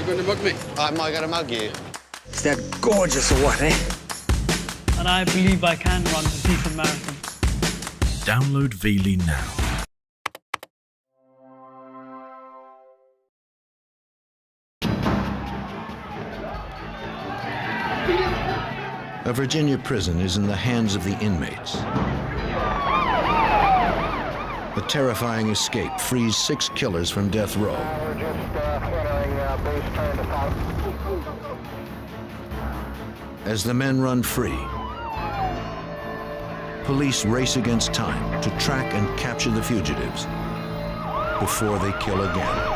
going to mug me? Am I going to mug you? Is that gorgeous or what, eh? And I believe I can run a decent marathon. Download Veely now. A Virginia prison is in the hands of the inmates. A terrifying escape frees 6 killers from death row. As the men run free, police race against time to track and capture the fugitives before they kill again.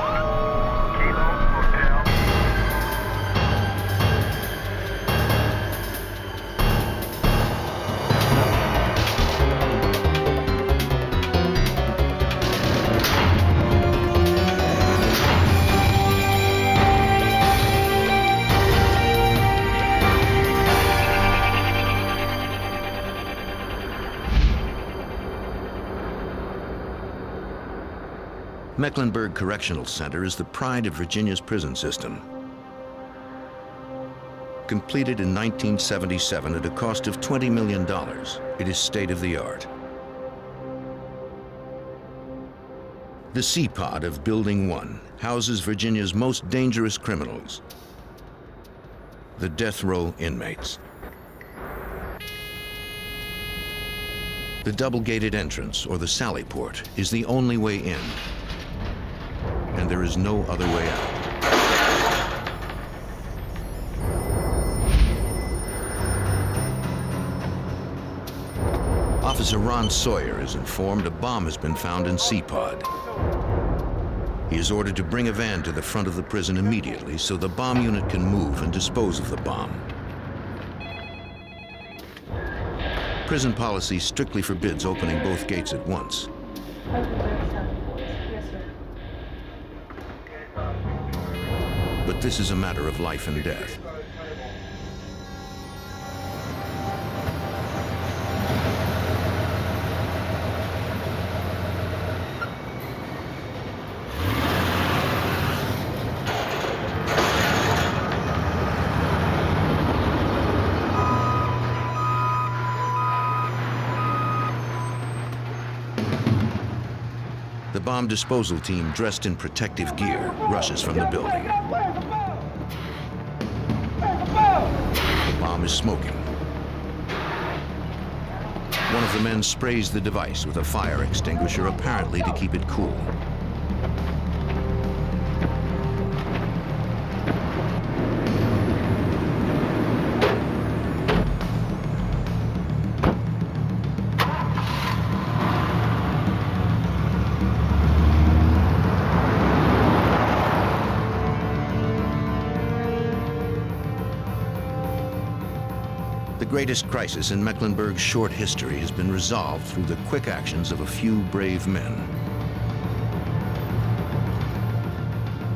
Mecklenburg Correctional Center is the pride of Virginia's prison system. Completed in 1977 at a cost of $20 million, it is state-of-the-art. The C-Pod of Building 1 houses Virginia's most dangerous criminals, the death row inmates. The double-gated entrance, or the sally port, is the only way in, and there is no other way out. Officer Ron Sawyer is informed a bomb has been found in C-Pod. He is ordered to bring a van to the front of the prison immediately so the bomb unit can move and dispose of the bomb. Prison policy strictly forbids opening both gates at once. But this is a matter of life and death. The bomb disposal team, dressed in protective gear, rushes from the building. The bomb is smoking. One of the men sprays the device with a fire extinguisher, apparently to keep it cool. The greatest crisis in Mecklenburg's short history has been resolved through the quick actions of a few brave men.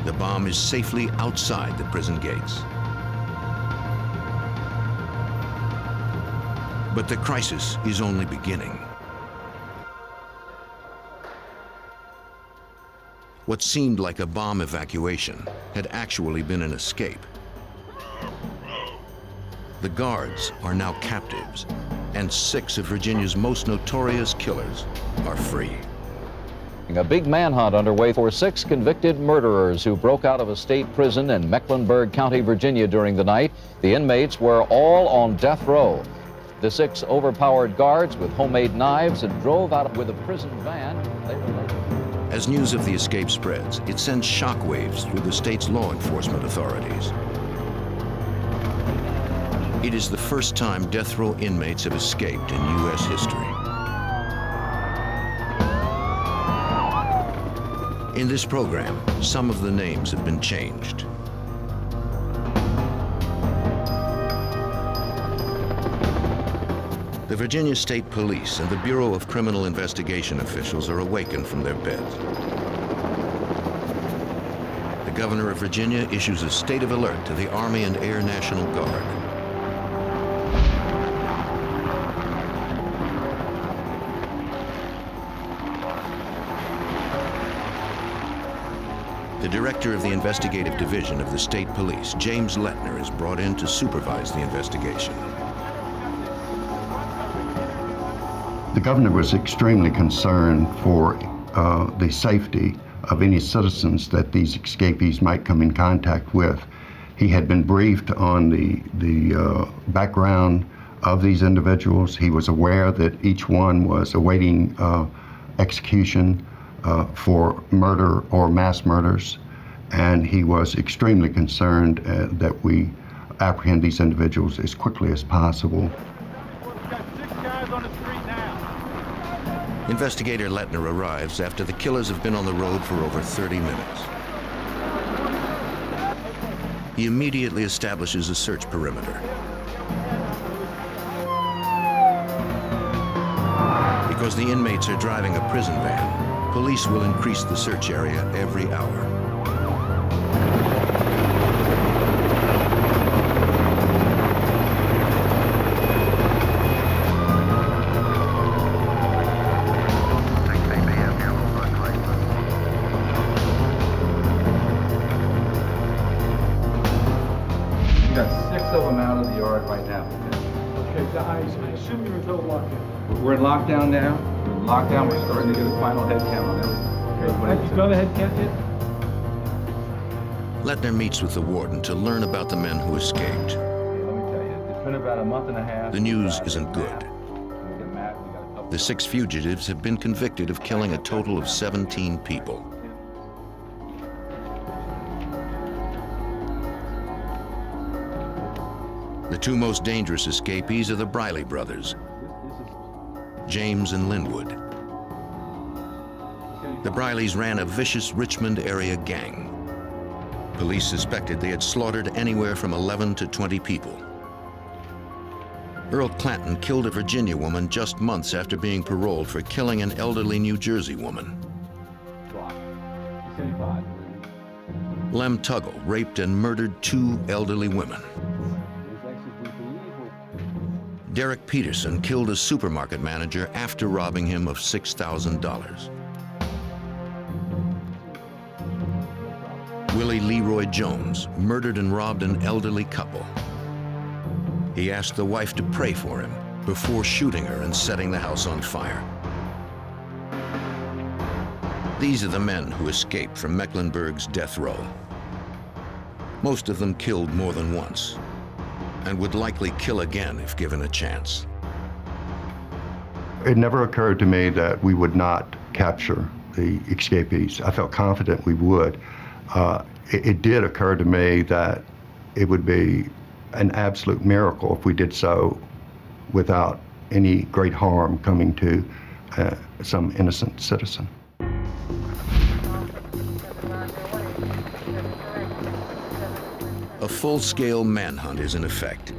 The bomb is safely outside the prison gates. But the crisis is only beginning. What seemed like a bomb evacuation had actually been an escape. The guards are now captives, and 6 of Virginia's most notorious killers are free. A big manhunt underway for 6 convicted murderers who broke out of a state prison in Mecklenburg County, Virginia during the night. The inmates were all on death row. The 6 overpowered guards with homemade knives and drove out with a prison van. As news of the escape spreads, it sends shockwaves through the state's law enforcement authorities. It is the first time death row inmates have escaped in U.S. history. In this program, some of the names have been changed. The Virginia State Police and the Bureau of Criminal Investigation officials are awakened from their beds. The governor of Virginia issues a state of alert to the Army and Air National Guard. The director of the investigative division of the state police, James Lettner, is brought in to supervise the investigation. The governor was extremely concerned for the safety of any citizens that these escapees might come in contact with. He had been briefed on the background of these individuals. He was aware that each one was awaiting execution for murder or mass murders, and he was extremely concerned that we apprehend these individuals as quickly as possible. Investigator Lettner arrives after the killers have been on the road for over 30 minutes. He immediately establishes a search perimeter. Because the inmates are driving a prison van, police will increase the search area every hour. We're in lockdown now. We're in lockdown. We're starting to get a final head count on everybody. Go ahead, Captain. Lettner meets with the warden to learn about the men who escaped. Let me tell you, it's been about a month and a half. The news isn't good. The 6 fugitives have been convicted of killing a total of 17 people. The 2 most dangerous escapees are the Briley brothers, James and Linwood. The Brileys ran a vicious Richmond area gang. Police suspected they had slaughtered anywhere from 11 to 20 people. Earl Clanton killed a Virginia woman just months after being paroled for killing an elderly New Jersey woman. Lem Tuggle raped and murdered 2 elderly women. Derek Peterson killed a supermarket manager after robbing him of $6,000. Willie Leroy Jones murdered and robbed an elderly couple. He asked the wife to pray for him before shooting her and setting the house on fire. These are the men who escaped from Mecklenburg's death row. Most of them killed more than once, and would likely kill again if given a chance. It never occurred to me that we would not capture the escapees. I felt confident we would. It did occur to me that it would be an absolute miracle if we did so without any great harm coming to some innocent citizen. A full-scale manhunt is in effect.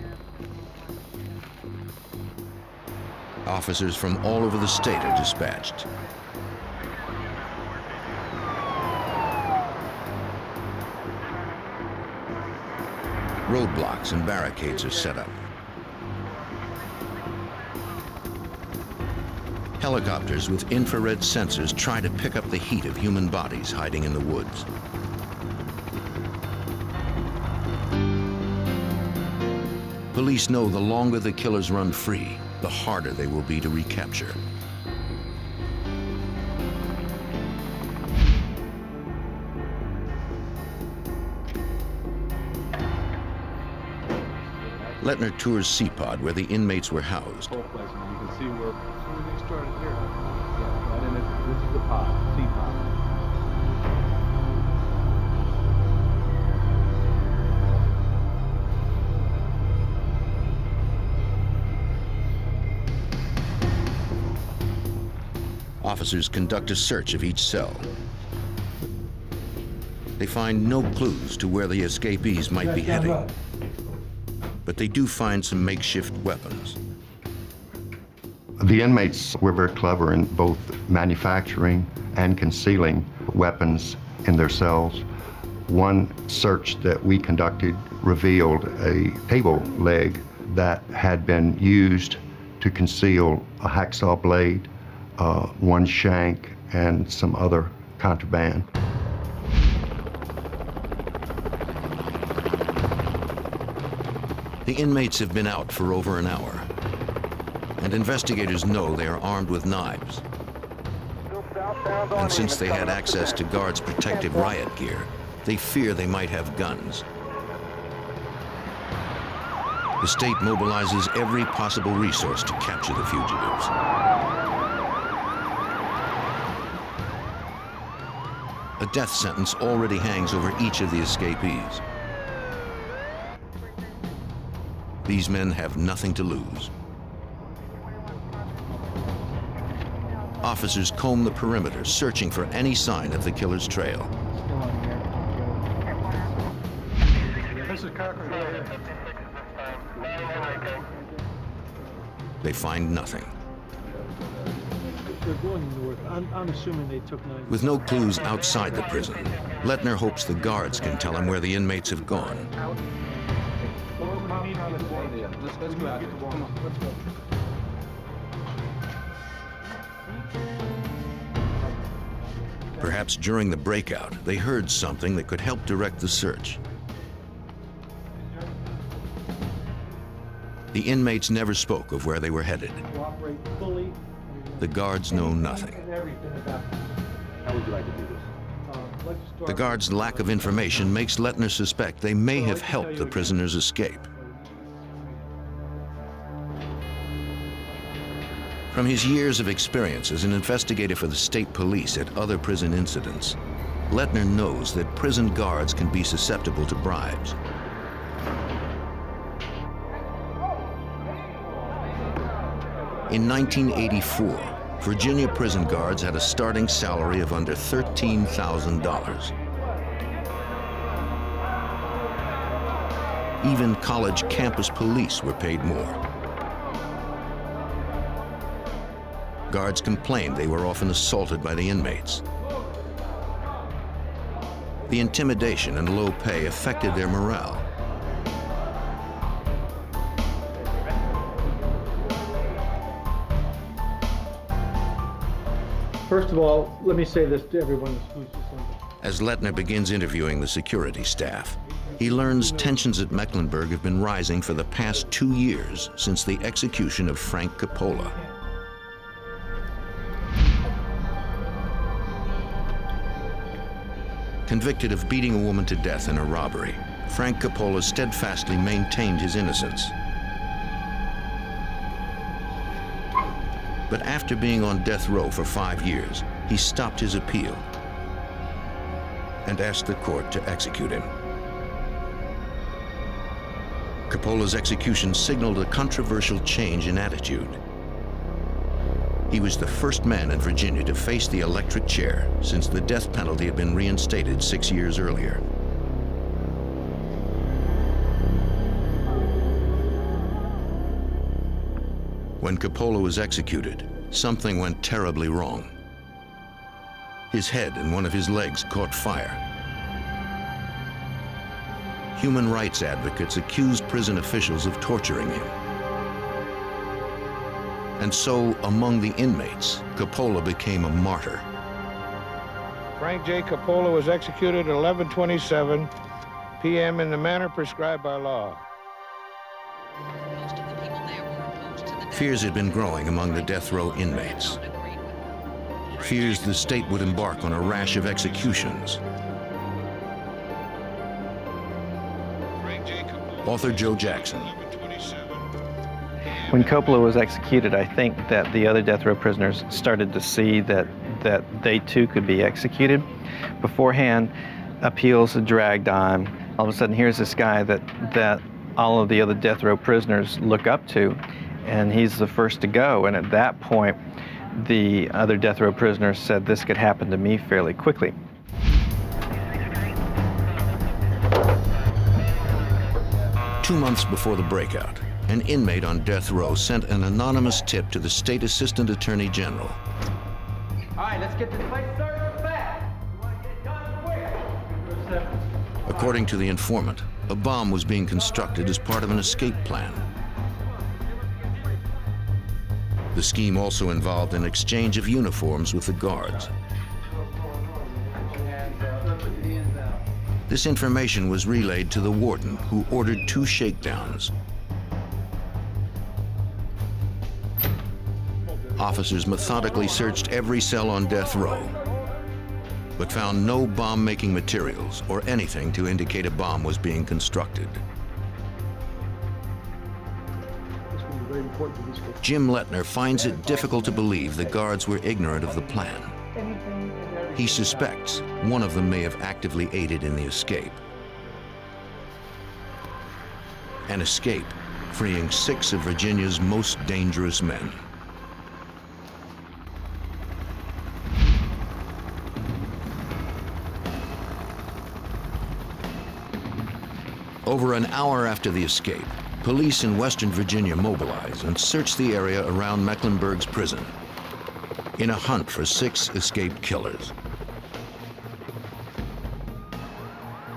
Officers from all over the state are dispatched. Roadblocks and barricades are set up. Helicopters with infrared sensors try to pick up the heat of human bodies hiding in the woods. Police know the longer the killers run free, the harder they will be to recapture. Lettner tours C-Pod, where the inmates were housed. You can see where they started here. Yeah, right in it. This is the pod, C-Pod. Officers conduct a search of each cell. They find no clues to where the escapees might be heading, but they do find some makeshift weapons. The inmates were very clever in both manufacturing and concealing weapons in their cells. One search that we conducted revealed a table leg that had been used to conceal a hacksaw blade, one shank, and some other contraband. The inmates have been out for over an hour, and investigators know they are armed with knives. And since they had access to guards' protective riot gear, they fear they might have guns. The state mobilizes every possible resource to capture the fugitives. A death sentence already hangs over each of the escapees. These men have nothing to lose. Officers comb the perimeter, searching for any sign of the killer's trail. They find nothing. They're going north. I'm assuming they took 9. With no clues outside the prison, Lettner hopes the guards can tell him where the inmates have gone. Let's go out. Come on, let's go. Perhaps during the breakout, they heard something that could help direct the search. The inmates never spoke of where they were headed. The guards know nothing. How would you like to do this? The guards' lack of information makes Lettner suspect they may have helped the prisoners escape. From his years of experience as an investigator for the state police at other prison incidents, Lettner knows that prison guards can be susceptible to bribes. In 1984, Virginia prison guards had a starting salary of under $13,000. Even college campus police were paid more. Guards complained they were often assaulted by the inmates. The intimidation and low pay affected their morale. First of all, let me say this to everyone. As Lettner begins interviewing the security staff, he learns tensions at Mecklenburg have been rising for the past 2 years since the execution of Frank Coppola. Convicted of beating a woman to death in a robbery, Frank Coppola steadfastly maintained his innocence. But after being on death row for 5 years, he stopped his appeal and asked the court to execute him. Coppola's execution signaled a controversial change in attitude. He was the first man in Virginia to face the electric chair since the death penalty had been reinstated 6 years earlier. When Coppola was executed, something went terribly wrong. His head and one of his legs caught fire. Human rights advocates accused prison officials of torturing him. And so, among the inmates, Coppola became a martyr. Frank J. Coppola was executed at 11:27 p.m. in the manner prescribed by law. Fears had been growing among the death row inmates. Fears the state would embark on a rash of executions. Author Joe Jackson. When Coppola was executed, I think that the other death row prisoners started to see that they too could be executed. Beforehand, appeals had dragged on. All of a sudden, here's this guy that all of the other death row prisoners look up to, and he's the first to go. And at that point, the other death row prisoners said this could happen to me fairly quickly. Two months before the breakout, an inmate on death row sent an anonymous tip to the state assistant attorney general. All right, let's get this place served fast. You want to get it done quick. According to the informant, a bomb was being constructed as part of an escape plan. The scheme also involved an exchange of uniforms with the guards. This information was relayed to the warden, who ordered 2 shakedowns. Officers methodically searched every cell on death row, but found no bomb-making materials or anything to indicate a bomb was being constructed. Jim Lettner finds it difficult to believe the guards were ignorant of the plan. He suspects one of them may have actively aided in the escape. An escape freeing 6 of Virginia's most dangerous men. Over an hour after the escape, police in Western Virginia mobilize and search the area around Mecklenburg's prison in a hunt for 6 escaped killers.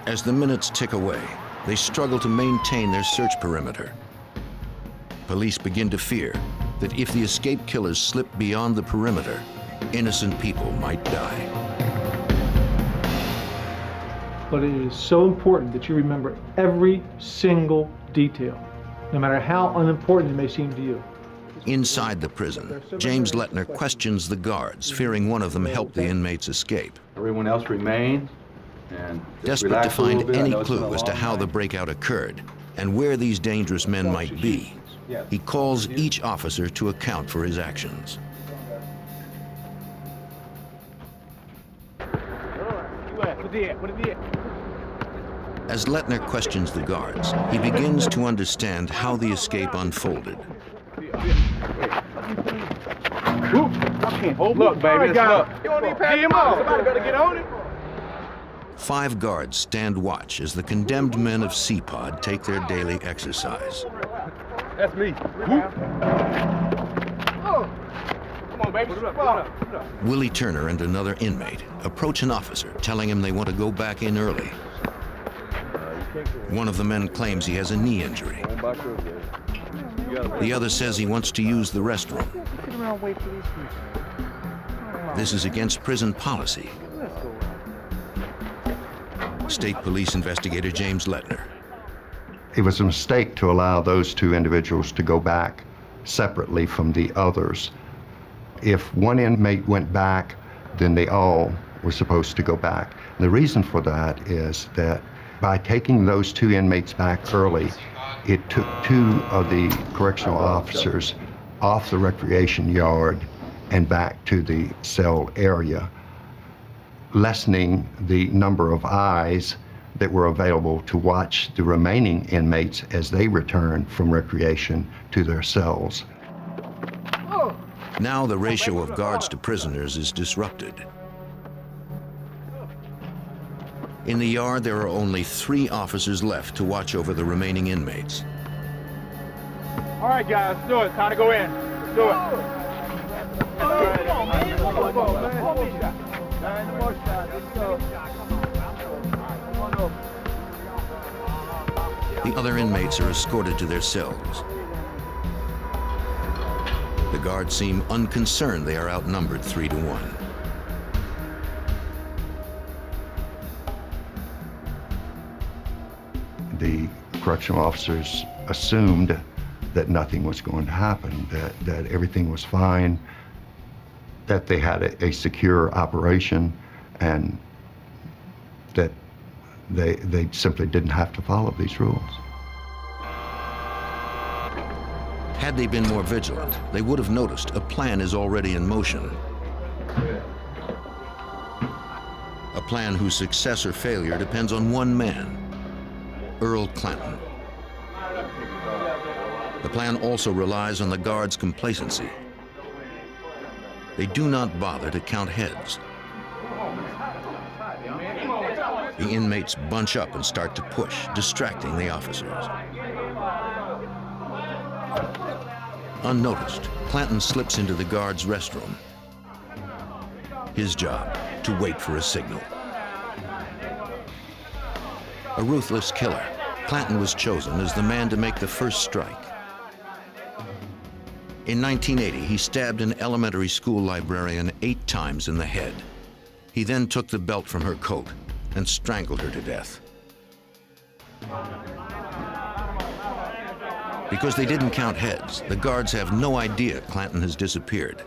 As the minutes tick away, they struggle to maintain their search perimeter. Police begin to fear that if the escaped killers slip beyond the perimeter, innocent people might die. But it is so important that you remember every single detail, no matter how unimportant it may seem to you. Inside the prison, James Lettner questions the guards, fearing one of them helped the inmates escape. Everyone else remains. And desperate to find any clue as to how the breakout occurred and where these dangerous men might be, he calls each officer to account for his actions. As Lettner questions the guards, he begins to understand how the escape unfolded. Look, baby, look. You don't need to pass him up. Somebody better get on it. 5 guards stand watch as the condemned men of C-Pod take their daily exercise. That's me. Come on, baby. Willie Turner and another inmate approach an officer, telling him they want to go back in early. One of the men claims he has a knee injury. The other says he wants to use the restroom. This is against prison policy. State Police investigator James Lettner. It was a mistake to allow those 2 individuals to go back separately from the others. If one inmate went back, then they all were supposed to go back. And the reason for that is that by taking those 2 inmates back early, it took 2 of the correctional officers off the recreation yard and back to the cell area, lessening the number of eyes that were available to watch the remaining inmates as they return from recreation to their cells. Now the ratio of guards to prisoners is disrupted. In the yard, there are only 3 officers left to watch over the remaining inmates. All right, guys, let's do it. Time to go in. Let's do it. The other inmates are escorted to their cells. The guards seem unconcerned they are outnumbered 3 to 1. The correctional officers assumed that nothing was going to happen, that everything was fine, that they had a secure operation, and that they simply didn't have to follow these rules. Had they been more vigilant, they would have noticed a plan is already in motion. A plan whose success or failure depends on one man, Earl Clanton. The plan also relies on the guards' complacency. They do not bother to count heads. The inmates bunch up and start to push, distracting the officers. Unnoticed, Clanton slips into the guards' restroom. His job, to wait for a signal. A ruthless killer, Clanton was chosen as the man to make the first strike. In 1980, he stabbed an elementary school librarian 8 times in the head. He then took the belt from her coat and strangled her to death. Because they didn't count heads, the guards have no idea Clanton has disappeared.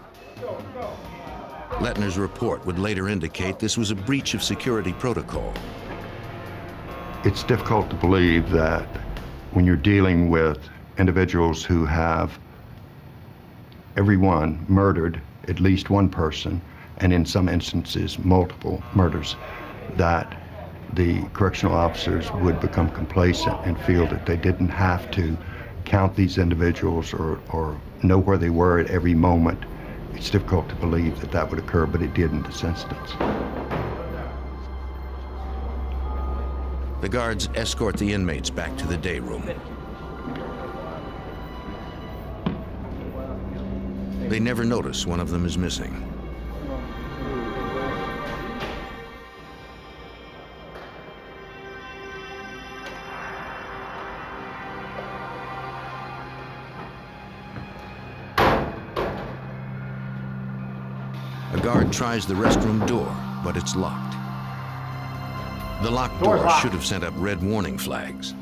Lettner's report would later indicate this was a breach of security protocol. It's difficult to believe that when you're dealing with individuals who have everyone murdered at least one person, and in some instances multiple murders, that the correctional officers would become complacent and feel that they didn't have to count these individuals or know where they were at every moment. It's difficult to believe that that would occur, but it did in this instance. The guards escort the inmates back to the day room. They never notice one of them is missing. A guard tries the restroom door, but it's locked. The locked door should have sent up red warning flags.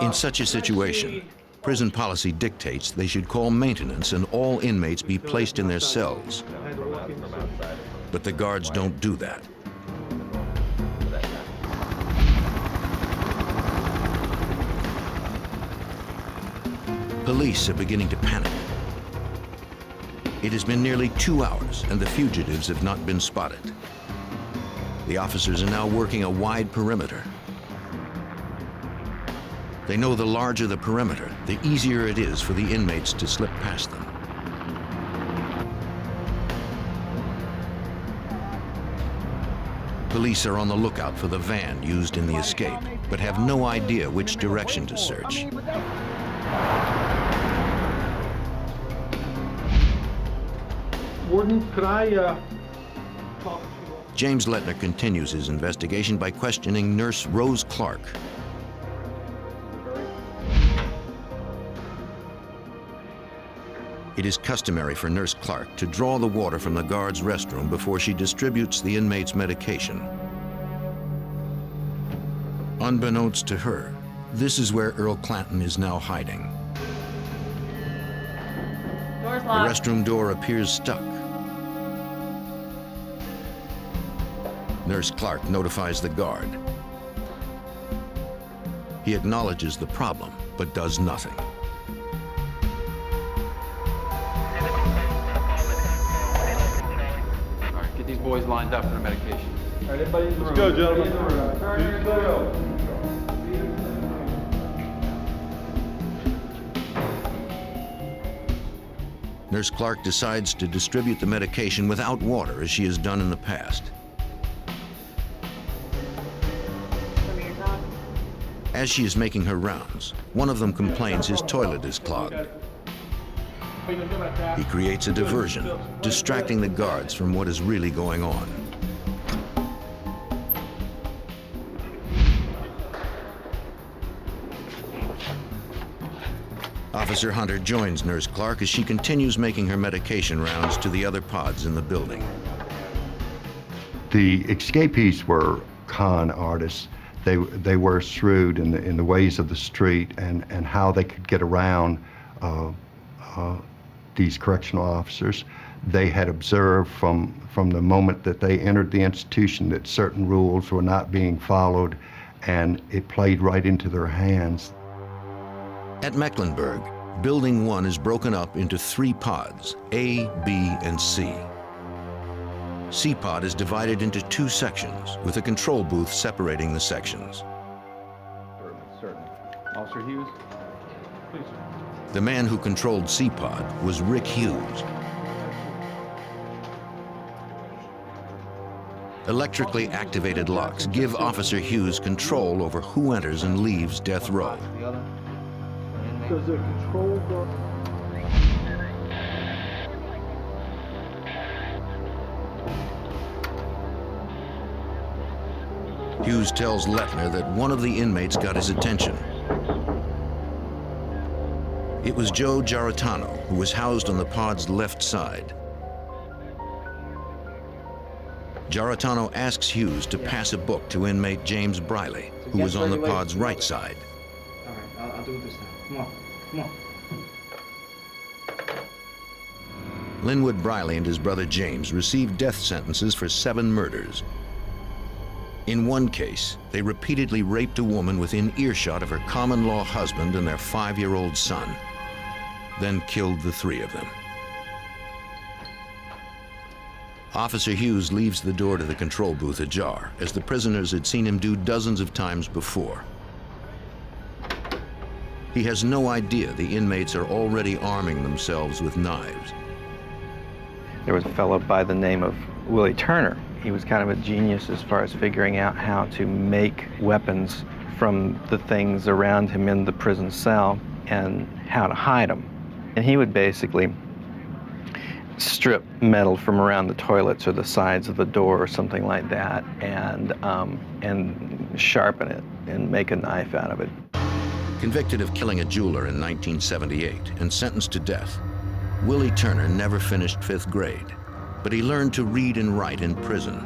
In such a situation, prison policy dictates they should call maintenance and all inmates be placed in their cells. But the guards don't do that. Police are beginning to panic. It has been nearly 2 hours and the fugitives have not been spotted. The officers are now working a wide perimeter. They know the larger the perimeter, the easier it is for the inmates to slip past them. Police are on the lookout for the van used in the escape, but have no idea which direction to search. Warden, could I talk to you? James Lettner continues his investigation by questioning Nurse Rose Clark. It is customary for Nurse Clark to draw the water from the guard's restroom before she distributes the inmate's medication. Unbeknownst to her, this is where Earl Clanton is now hiding. Door's The locked. restroom door appears stuck. Nurse Clark notifies the guard. He acknowledges the problem, but does nothing. All right, get these boys lined up for the medication. All right, everybody in the room. Let's go, gentlemen. Everybody in the room. Turn your go. Nurse Clark decides to distribute the medication without water, as she has done in the past. As she is making her rounds, one of them complains his toilet is clogged. He creates a diversion, distracting the guards from what is really going on. Officer Hunter joins Nurse Clark as she continues making her medication rounds to the other pods in the building. The escapees were con artists. They were shrewd in the ways of the street and how they could get around these correctional officers. They had observed from the moment that they entered the institution that certain rules were not being followed, and it played right into their hands. At Mecklenburg, Building 1 is broken up into 3 pods, A, B, and C. C pod is divided into 2 sections, with a control booth separating the sections. Certainly. Officer Hughes? Please. The man who controlled C pod was Rick Hughes. Electrically activated locks give Officer Hughes control over who enters and leaves death row. Does the control go? Hughes tells Lettner that one of the inmates got his attention. It was Joe Giarratano, who was housed on the pod's left side. Giarratano asks Hughes to pass a book to inmate James Briley, who was on the pod's right side. All right, I'll do it this time. Come on, come on. Linwood Briley and his brother James received death sentences for 7 murders. In one case, they repeatedly raped a woman within earshot of her common-law husband and their 5-year-old son, then killed the 3 of them. Officer Hughes leaves the door to the control booth ajar, as the prisoners had seen him do dozens of times before. He has no idea the inmates are already arming themselves with knives. There was a fellow by the name of Willie Turner. He was kind of a genius as far as figuring out how to make weapons from the things around him in the prison cell and how to hide them. And he would basically strip metal from around the toilets or the sides of the door or something like that, and sharpen it and make a knife out of it. Convicted of killing a jeweler in 1978 and sentenced to death, Willie Turner never finished 5th grade, but he learned to read and write in prison.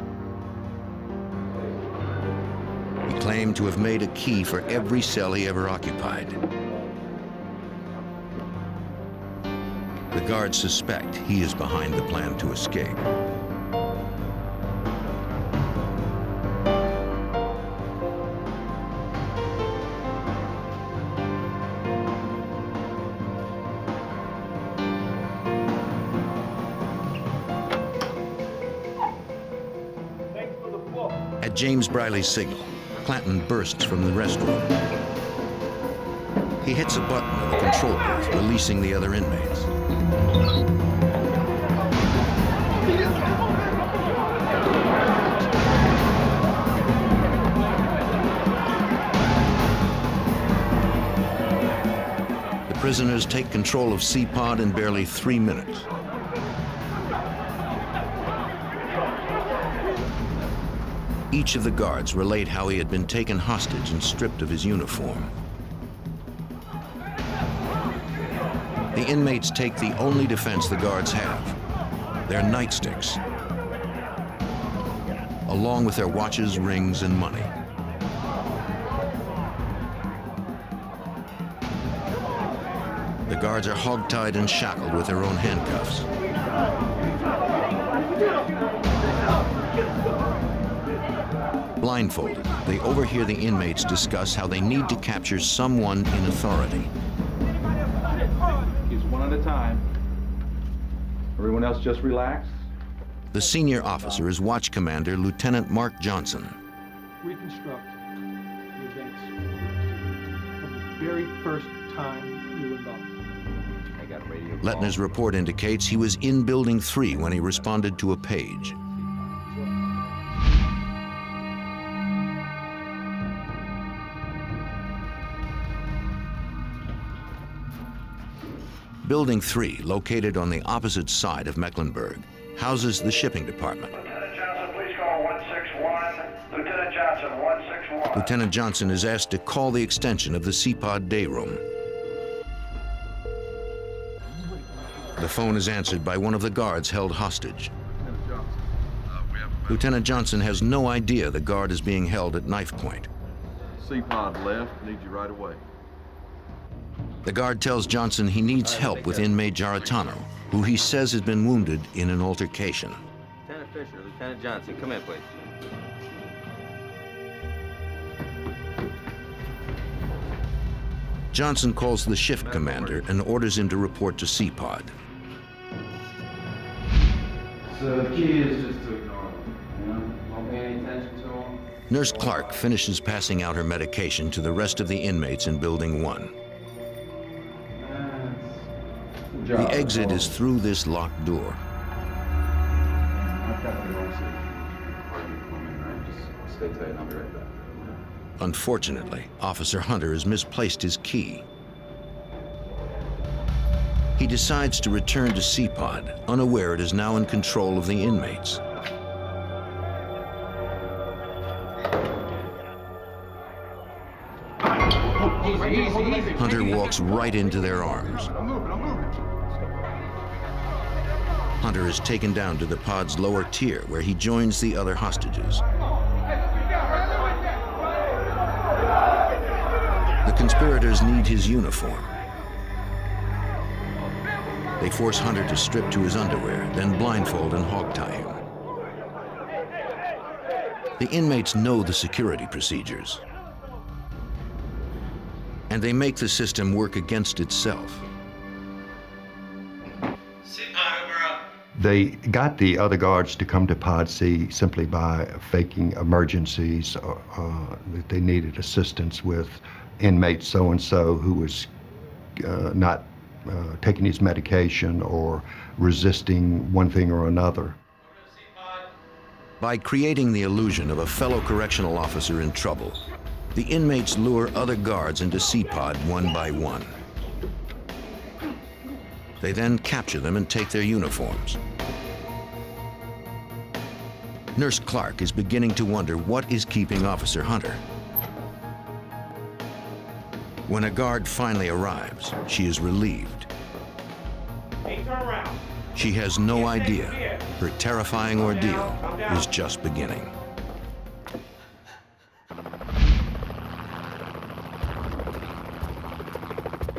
He claimed to have made a key for every cell he ever occupied. The guards suspect he is behind the plan to escape. At James Briley's signal, Clanton bursts from the restroom. He hits a button on the control booth, releasing the other inmates. The prisoners take control of C-Pod in barely 3 minutes. Each of the guards relayed how he had been taken hostage and stripped of his uniform. The inmates take the only defense the guards have, their nightsticks, along with their watches, rings, and money. The guards are hogtied and shackled with their own handcuffs. Blindfolded, they overhear the inmates discuss how they need to capture someone in authority. Kids one at a time. Everyone else just relax. The senior officer is Watch Commander Lieutenant Mark Johnson. Reconstruct the events from the very first time you were involved. I got a radio. Lettner's report indicates he was in Building 3 when he responded to a page. Building 3, located on the opposite side of Mecklenburg, houses the shipping department. Lieutenant Johnson, please call 161. Lieutenant Johnson, 161. Lieutenant Johnson is asked to call the extension of the C-Pod day room. The phone is answered by one of the guards held hostage. Lieutenant Johnson has no idea the guard is being held at knife point. C-Pod left. Need you right away. The guard tells Johnson he needs help with inmate Giarratano, who he says has been wounded in an altercation. Lieutenant Fisher, Lieutenant Johnson, come in, please. Johnson calls the shift commander and orders him to report to C-Pod. So the key is just to ignore them, you know? Don't pay any attention to them. Nurse Clark finishes passing out her medication to the rest of the inmates in Building 1. The exit is through this locked door. Stay tight and I'll be right back. Unfortunately, Officer Hunter has misplaced his key. He decides to return to C-Pod, unaware it is now in control of the inmates. Hunter walks right into their arms. Hunter is taken down to the pod's lower tier, where he joins the other hostages. The conspirators need his uniform. They force Hunter to strip to his underwear, then blindfold and hogtie him. The inmates know the security procedures, and they make the system work against itself. They got the other guards to come to Pod C simply by faking emergencies, that they needed assistance with inmate so-and-so who was not taking his medication or resisting one thing or another. By creating the illusion of a fellow correctional officer in trouble, the inmates lure other guards into C-Pod one by one. They then capture them and take their uniforms. Nurse Clark is beginning to wonder what is keeping Officer Hunter. When a guard finally arrives, she is relieved. Hey, turn around. She has no idea her terrifying ordeal is just beginning.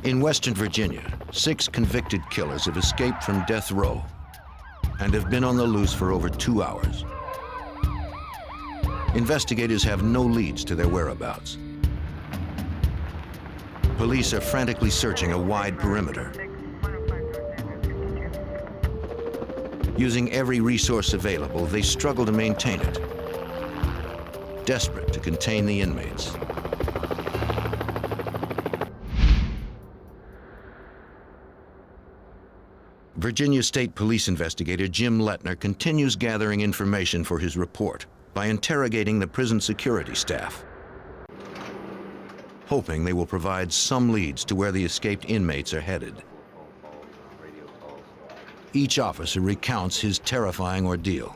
In Western Virginia, 6 convicted killers have escaped from death row and have been on the loose for over 2 hours. Investigators have no leads to their whereabouts. Police are frantically searching a wide perimeter. Using every resource available, they struggle to maintain it, desperate to contain the inmates. Virginia State Police investigator Jim Lettner continues gathering information for his report by interrogating the prison security staff, hoping they will provide some leads to where the escaped inmates are headed. Each officer recounts his terrifying ordeal.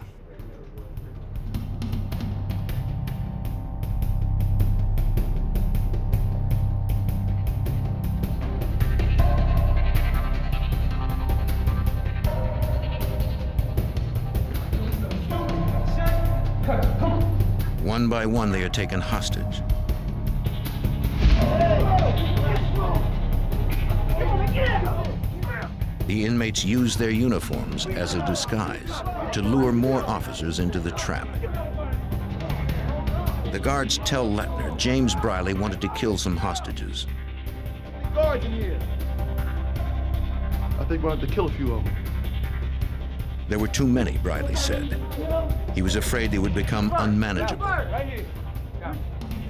One by one, they are taken hostage. The inmates use their uniforms as a disguise to lure more officers into the trap. The guards tell Lettner James Briley wanted to kill some hostages. Guards in here. I think we wanted to kill a few of them. There were too many, Briley said. He was afraid they would become unmanageable.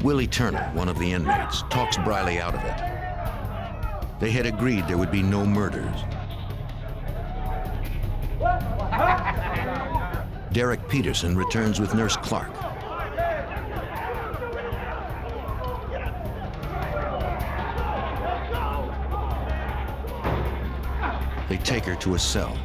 Willie Turner, one of the inmates, talks Briley out of it. They had agreed there would be no murders. Derek Peterson returns with Nurse Clark. They take her to a cell.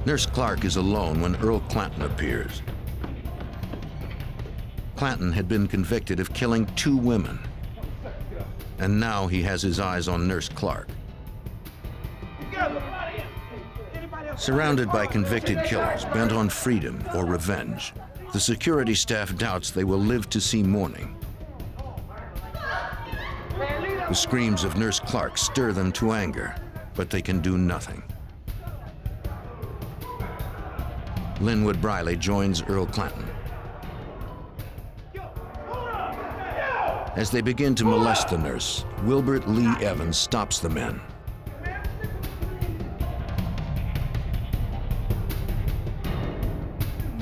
Nurse Clark is alone when Earl Clanton appears. Clanton had been convicted of killing 2 women, and now he has his eyes on Nurse Clark. Surrounded by convicted killers bent on freedom or revenge, the security staff doubts they will live to see morning. The screams of Nurse Clark stir them to anger, but they can do nothing. Linwood Briley joins Earl Clanton. As they begin to molest the nurse, Wilbert Lee Evans stops the men.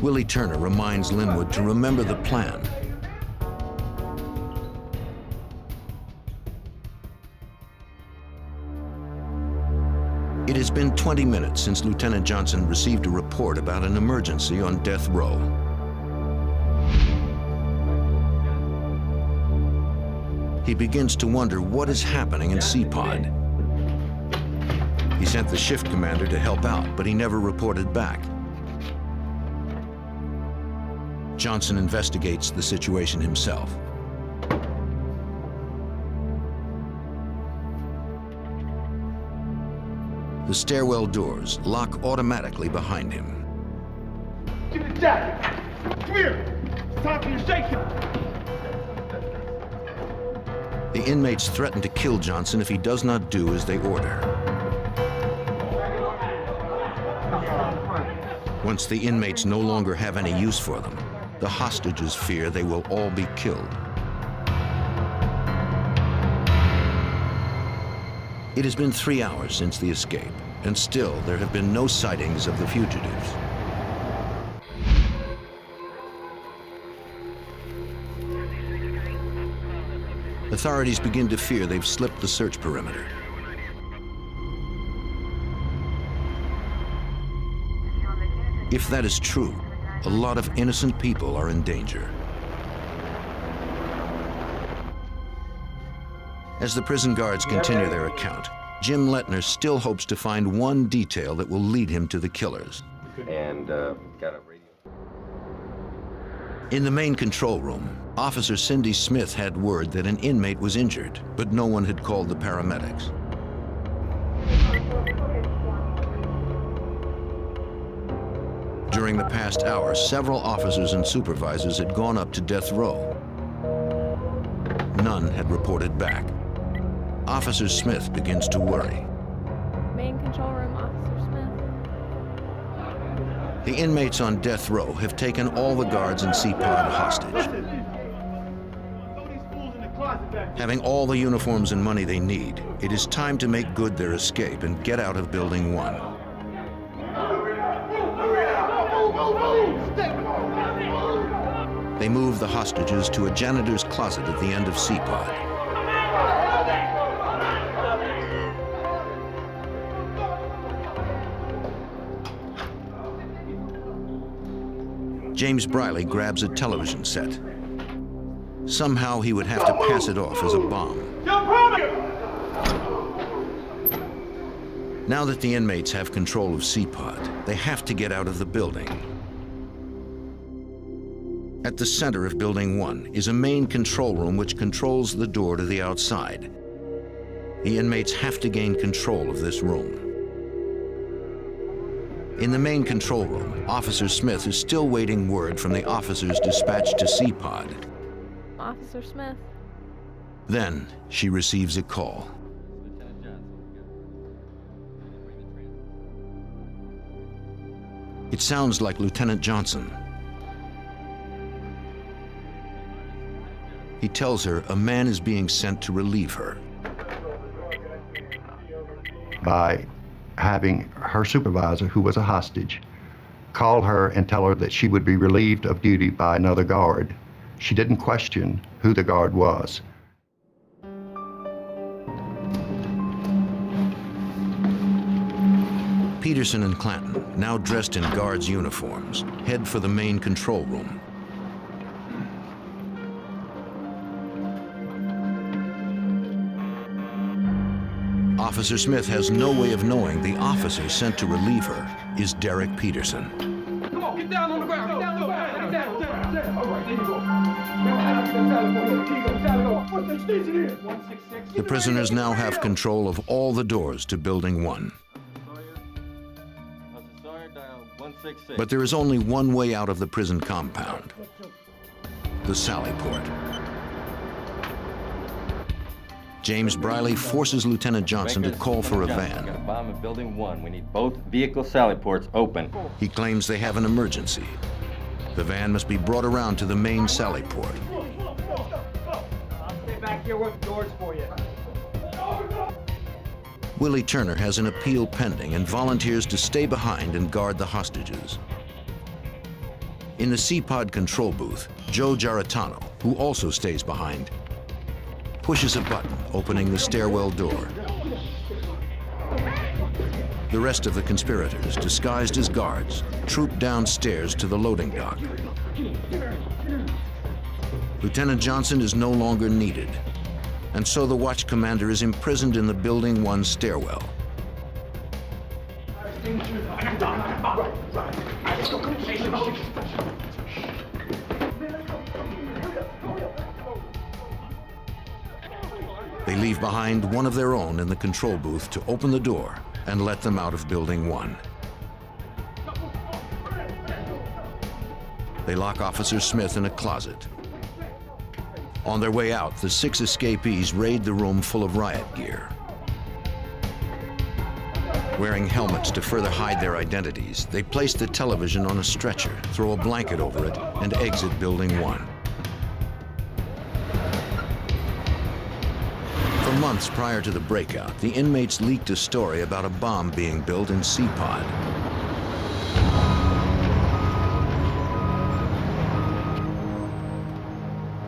Willie Turner reminds Linwood to remember the plan. It has been 20 minutes since Lieutenant Johnson received a report about an emergency on death row. He begins to wonder what is happening in C-Pod. He sent the shift commander to help out, but he never reported back. Johnson investigates the situation himself. The stairwell doors lock automatically behind him. Give me the jacket. Come here. It's time for you to shake him. The inmates threaten to kill Johnson if he does not do as they order. Once the inmates no longer have any use for them, the hostages fear they will all be killed. It has been 3 hours since the escape, and still there have been no sightings of the fugitives. Authorities begin to fear they've slipped the search perimeter. If that is true, a lot of innocent people are in danger. As the prison guards continue their account, Jim Lettner still hopes to find one detail that will lead him to the killers. And got a radio. In the main control room, Officer Cindy Smith had word that an inmate was injured, but no one had called the paramedics. During the past hour, several officers and supervisors had gone up to death row. None had reported back. Officer Smith begins to worry. Main control room, Officer Smith. The inmates on death row have taken all the guards in C-Pod hostage. Having all the uniforms and money they need, it is time to make good their escape and get out of Building 1. They move the hostages to a janitor's closet at the end of C-Pod. James Briley grabs a television set. Somehow he would have to pass it off as a bomb. Now that the inmates have control of C-Pod, they have to get out of the building. At the center of Building 1 is a main control room which controls the door to the outside. The inmates have to gain control of this room. In the main control room, Officer Smith is still waiting word from the officers dispatched to C-Pod. Officer Smith. Then she receives a call. It sounds like Lieutenant Johnson. He tells her a man is being sent to relieve her. By having her supervisor, who was a hostage, call her and tell her that she would be relieved of duty by another guard. She didn't question who the guard was. Peterson and Clanton, now dressed in guards' uniforms, head for the main control room. Officer Smith has no way of knowing the officer sent to relieve her is Derek Peterson. Come on, get down on the ground. Get down on the ground. Get down. All right, there you go. The prisoners now have control of all the doors to Building 1. But there is only one way out of the prison compound: the Sally Port. James Briley forces Lieutenant Johnson to call for a van. Got a bomb in Building 1. We need both vehicle sally ports open. He claims they have an emergency. The van must be brought around to the main Sally Port. I'll stay back here with the doors for you. Willie Turner has an appeal pending and volunteers to stay behind and guard the hostages. In the C-Pod control booth, Joe Giarratano, who also stays behind, pushes a button, opening the stairwell door. The rest of the conspirators, disguised as guards, troop downstairs to the loading dock. Lieutenant Johnson is no longer needed, and so the watch commander is imprisoned in the Building 1 stairwell. They leave behind one of their own in the control booth to open the door and let them out of Building 1. They lock Officer Smith in a closet. On their way out, the 6 escapees raid the room full of riot gear. Wearing helmets to further hide their identities, they place the television on a stretcher, throw a blanket over it, and exit Building 1. For months prior to the breakout, the inmates leaked a story about a bomb being built in C-Pod.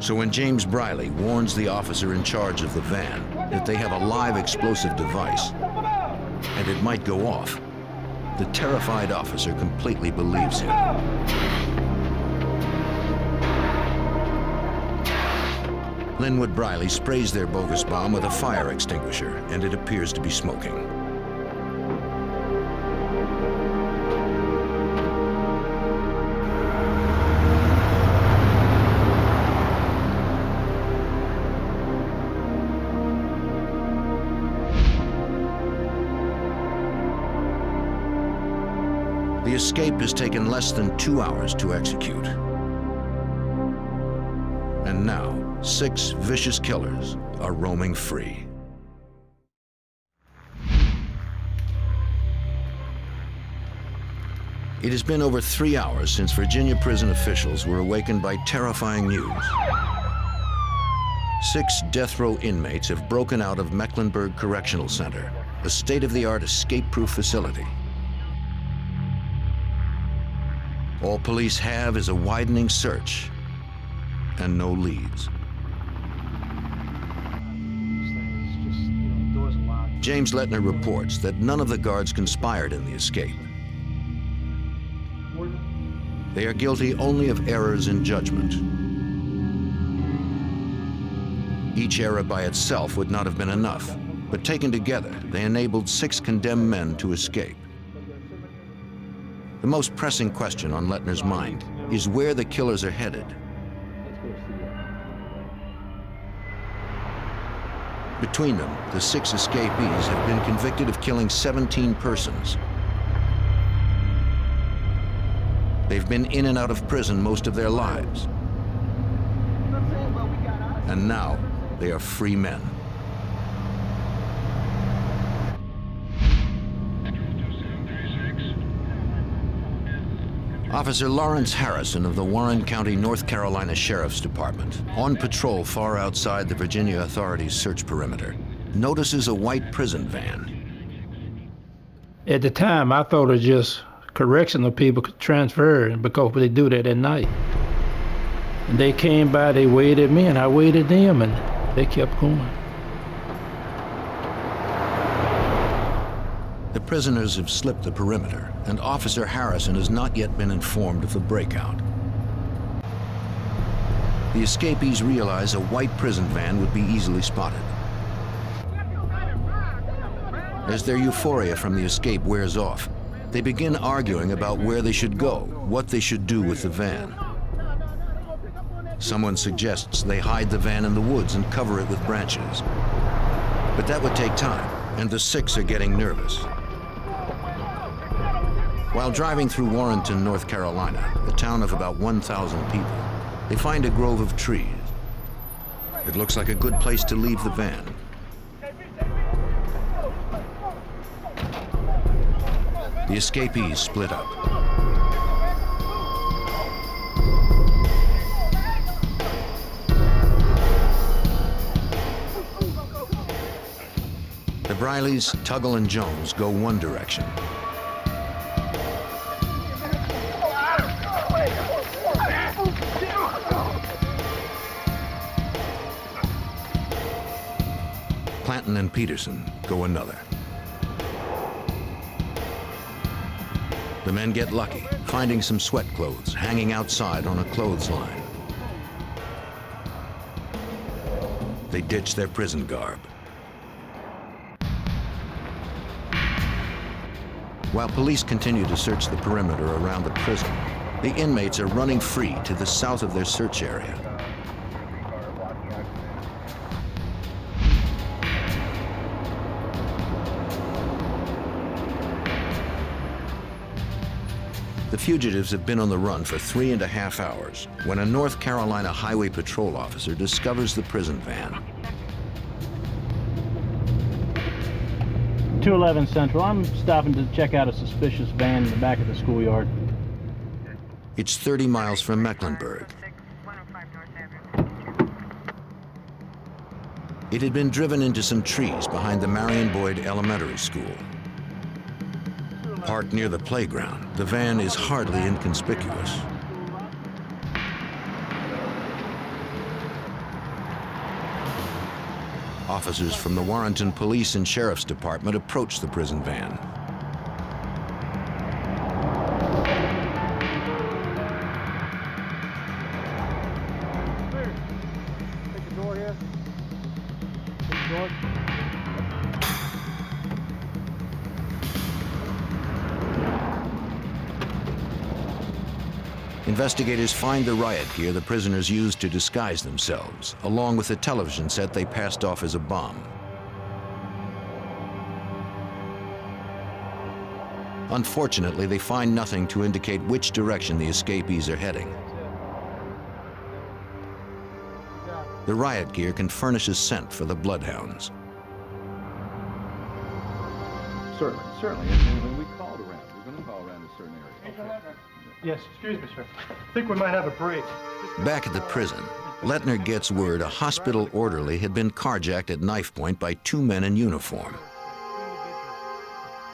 So when James Briley warns the officer in charge of the van that they have a live explosive device and it might go off, the terrified officer completely believes him. Linwood Briley sprays their bogus bomb with a fire extinguisher, and it appears to be smoking. The escape has taken less than 2 hours to execute. And now, 6 vicious killers are roaming free. It has been over 3 hours since Virginia prison officials were awakened by terrifying news. 6 death row inmates have broken out of Mecklenburg Correctional Center, a state-of-the-art escape-proof facility. All police have is a widening search and no leads. James Lettner reports that none of the guards conspired in the escape. They are guilty only of errors in judgment. Each error by itself would not have been enough, but taken together, they enabled 6 condemned men to escape. The most pressing question on Lettner's mind is where the killers are headed. Between them, the 6 escapees have been convicted of killing 17 persons. They've been in and out of prison most of their lives. And now, they are free men. Officer Lawrence Harrison of the Warren County, North Carolina Sheriff's Department, on patrol far outside the Virginia authorities' search perimeter, notices a white prison van. At the time, I thought it was just correctional people could transfer because they do that at night. And they came by, they waited me, and I waited them, and they kept going. The prisoners have slipped the perimeter, and Officer Harrison has not yet been informed of the breakout. The escapees realize a white prison van would be easily spotted. As their euphoria from the escape wears off, they begin arguing about where they should go, what they should do with the van. Someone suggests they hide the van in the woods and cover it with branches. But that would take time, and the 6 are getting nervous. While driving through Warrenton, North Carolina, a town of about 1,000 people, they find a grove of trees. It looks like a good place to leave the van. The escapees split up. The Brileys, Tuggle, and Jones go one direction. Clanton and Peterson go another. The men get lucky, finding some sweat clothes hanging outside on a clothesline. They ditch their prison garb. While police continue to search the perimeter around the prison, the inmates are running free to the south of their search area. The fugitives have been on the run for 3.5 hours when a North Carolina Highway Patrol officer discovers the prison van. 211 Central. I'm stopping to check out a suspicious van in the back of the schoolyard. It's 30 miles from Mecklenburg. It had been driven into some trees behind the Marion Boyd Elementary School. Parked near the playground, the van is hardly inconspicuous. Officers from the Warrenton Police and Sheriff's Department approach the prison van. Take the door here. Take the door. Investigators find the riot gear the prisoners used to disguise themselves, along with the television set they passed off as a bomb. Unfortunately, they find nothing to indicate which direction the escapees are heading. The riot gear can furnish a scent for the bloodhounds. Certainly. When we called around, we're going to call around a certain area. Yes, excuse me, sir. I think we might have a break. Back at the prison, Lettner gets word a hospital orderly had been carjacked at knife point by 2 men in uniform.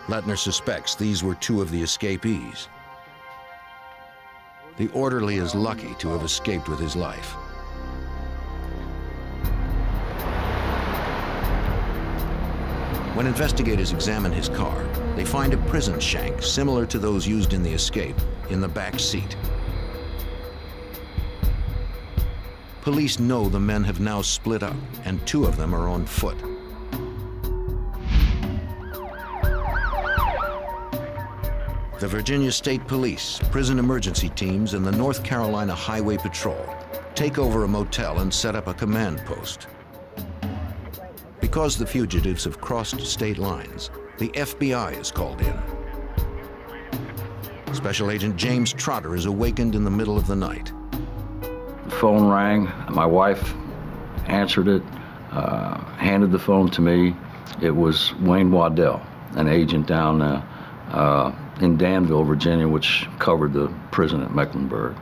Lettner suspects these were 2 of the escapees. The orderly is lucky to have escaped with his life. When investigators examine his car, they find a prison shank similar to those used in the escape in the back seat. Police know the men have now split up, and 2 of them are on foot. The Virginia State Police, prison emergency teams, and the North Carolina Highway Patrol take over a motel and set up a command post. Because the fugitives have crossed state lines, the FBI is called in. Special Agent James Trotter is awakened in the middle of the night. The phone rang. My wife answered it, handed the phone to me. It was Wayne Waddell, an agent down in Danville, Virginia, which covered the prison at Mecklenburg.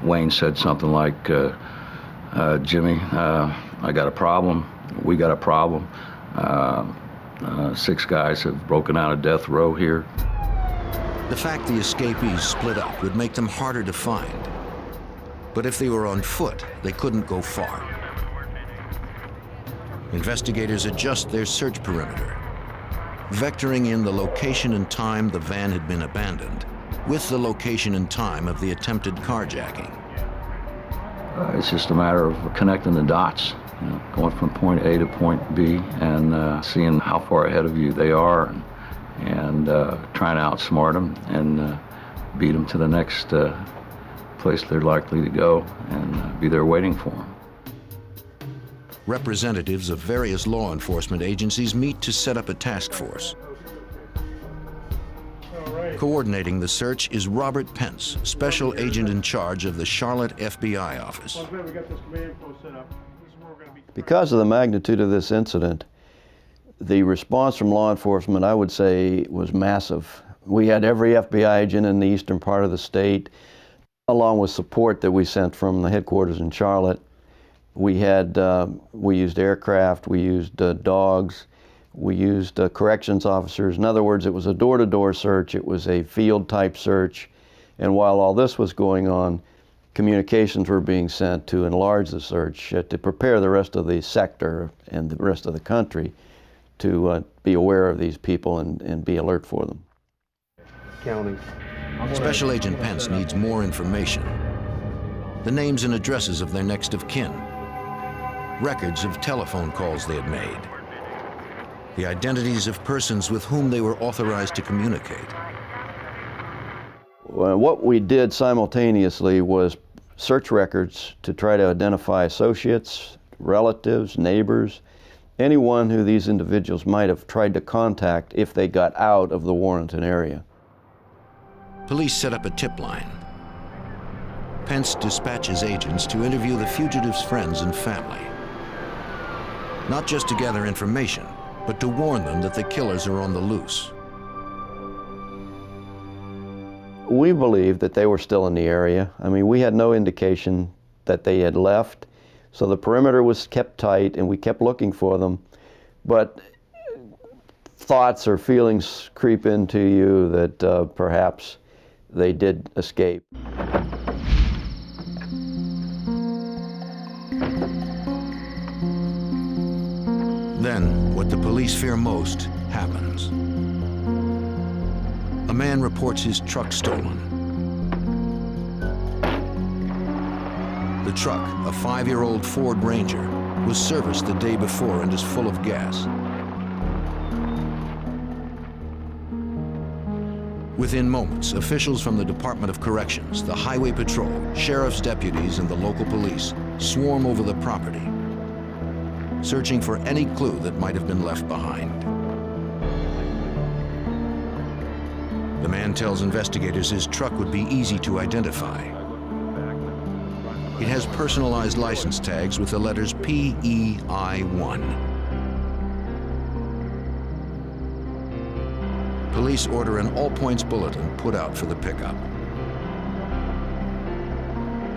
Wayne said something like, Jimmy, I got a problem. We got a problem. 6 guys have broken out of death row here. The fact the escapees split up would make them harder to find. But if they were on foot, they couldn't go far. Investigators adjust their search perimeter, vectoring in the location and time the van had been abandoned with the location and time of the attempted carjacking. It's just a matter of connecting the dots, going from point A to point B and seeing how far ahead of you they are and trying to outsmart them and beat them to the next place they're likely to go and be there waiting for them. Representatives of various law enforcement agencies meet to set up a task force. Coordinating the search is Robert Pence, special agent in charge of the Charlotte FBI office. Because of the magnitude of this incident, the response from law enforcement, I would say, was massive. We had every FBI agent in the eastern part of the state, along with support that we sent from the headquarters in Charlotte. We used aircraft, we used dogs, we used corrections officers. In other words, it was a door-to-door search, it was a field-type search, and while all this was going on, communications were being sent to enlarge the search, to prepare the rest of the sector and the rest of the country to be aware of these people and be alert for them. Special Agent Pence needs more information. The names and addresses of their next of kin, records of telephone calls they had made, the identities of persons with whom they were authorized to communicate. Well, what we did simultaneously was search records to try to identify associates, relatives, neighbors, anyone who these individuals might have tried to contact if they got out of the Warrenton area. Police set up a tip line. Pence dispatches agents to interview the fugitives' friends and family. Not just to gather information, but to warn them that the killers are on the loose. We believed that they were still in the area. I mean, we had no indication that they had left, so the perimeter was kept tight and we kept looking for them. But thoughts or feelings creep into you that perhaps they did escape. Then, what the police fear most happens. A man reports his truck stolen. The truck, a 5-year-old Ford Ranger, was serviced the day before and is full of gas. Within moments, officials from the Department of Corrections, the Highway Patrol, sheriff's deputies, and the local police swarm over the property, searching for any clue that might have been left behind. The man tells investigators his truck would be easy to identify. It has personalized license tags with the letters PEI1. Police order an all-points bulletin put out for the pickup.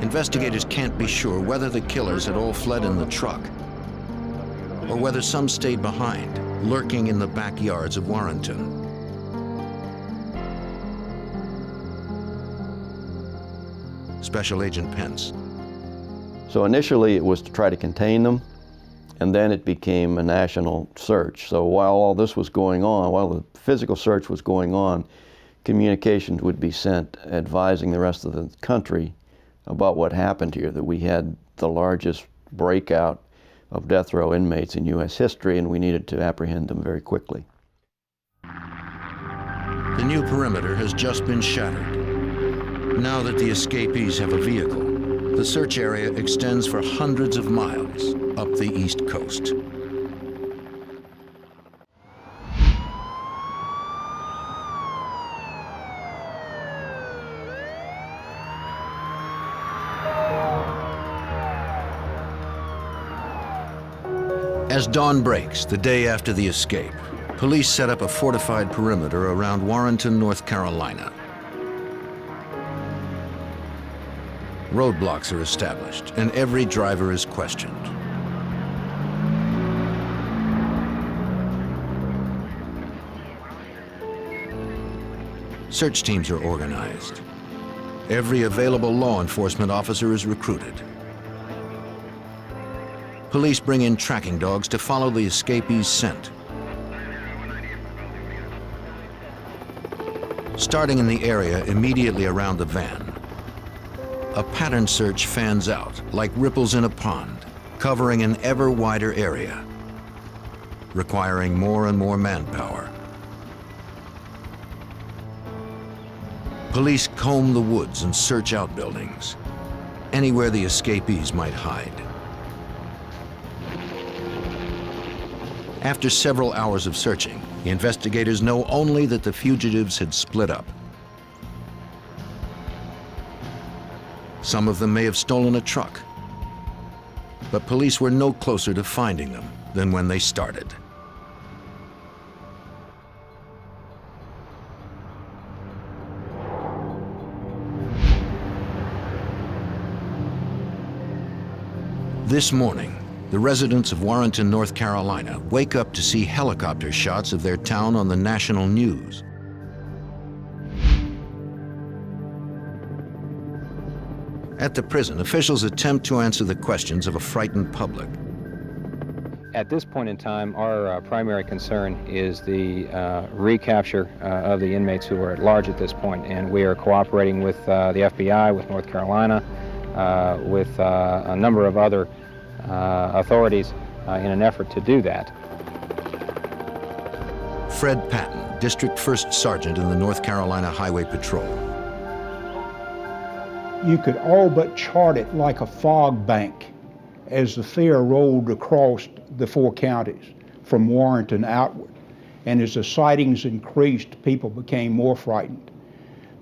Investigators can't be sure whether the killers had all fled in the truck or whether some stayed behind, lurking in the backyards of Warrenton. Special Agent Pence. So initially it was to try to contain them, and then it became a national search. So while all this was going on, while the physical search was going on, communications would be sent advising the rest of the country about what happened here, that we had the largest breakout of death row inmates in U.S. history, and we needed to apprehend them very quickly. The new perimeter has just been shattered. Now that the escapees have a vehicle, the search area extends for hundreds of miles up the East Coast. As dawn breaks, the day after the escape, police set up a fortified perimeter around Warrenton, North Carolina. Roadblocks are established, and every driver is questioned. Search teams are organized. Every available law enforcement officer is recruited. Police bring in tracking dogs to follow the escapees' scent. Starting in the area immediately around the van, a pattern search fans out like ripples in a pond, covering an ever wider area, requiring more and more manpower. Police comb the woods and search outbuildings, anywhere the escapees might hide. After several hours of searching, the investigators know only that the fugitives had split up. Some of them may have stolen a truck, but police were no closer to finding them than when they started. This morning, the residents of Warrenton, North Carolina, wake up to see helicopter shots of their town on the national news. At the prison, officials attempt to answer the questions of a frightened public. At this point in time, our primary concern is the recapture of the inmates who are at large at this point, and we are cooperating with the FBI, with North Carolina, with a number of other authorities in an effort to do that. Fred Patton, District First Sergeant in the North Carolina Highway Patrol. You could all but chart it like a fog bank as the fear rolled across the 4 counties from Warrenton outward. And as the sightings increased, people became more frightened.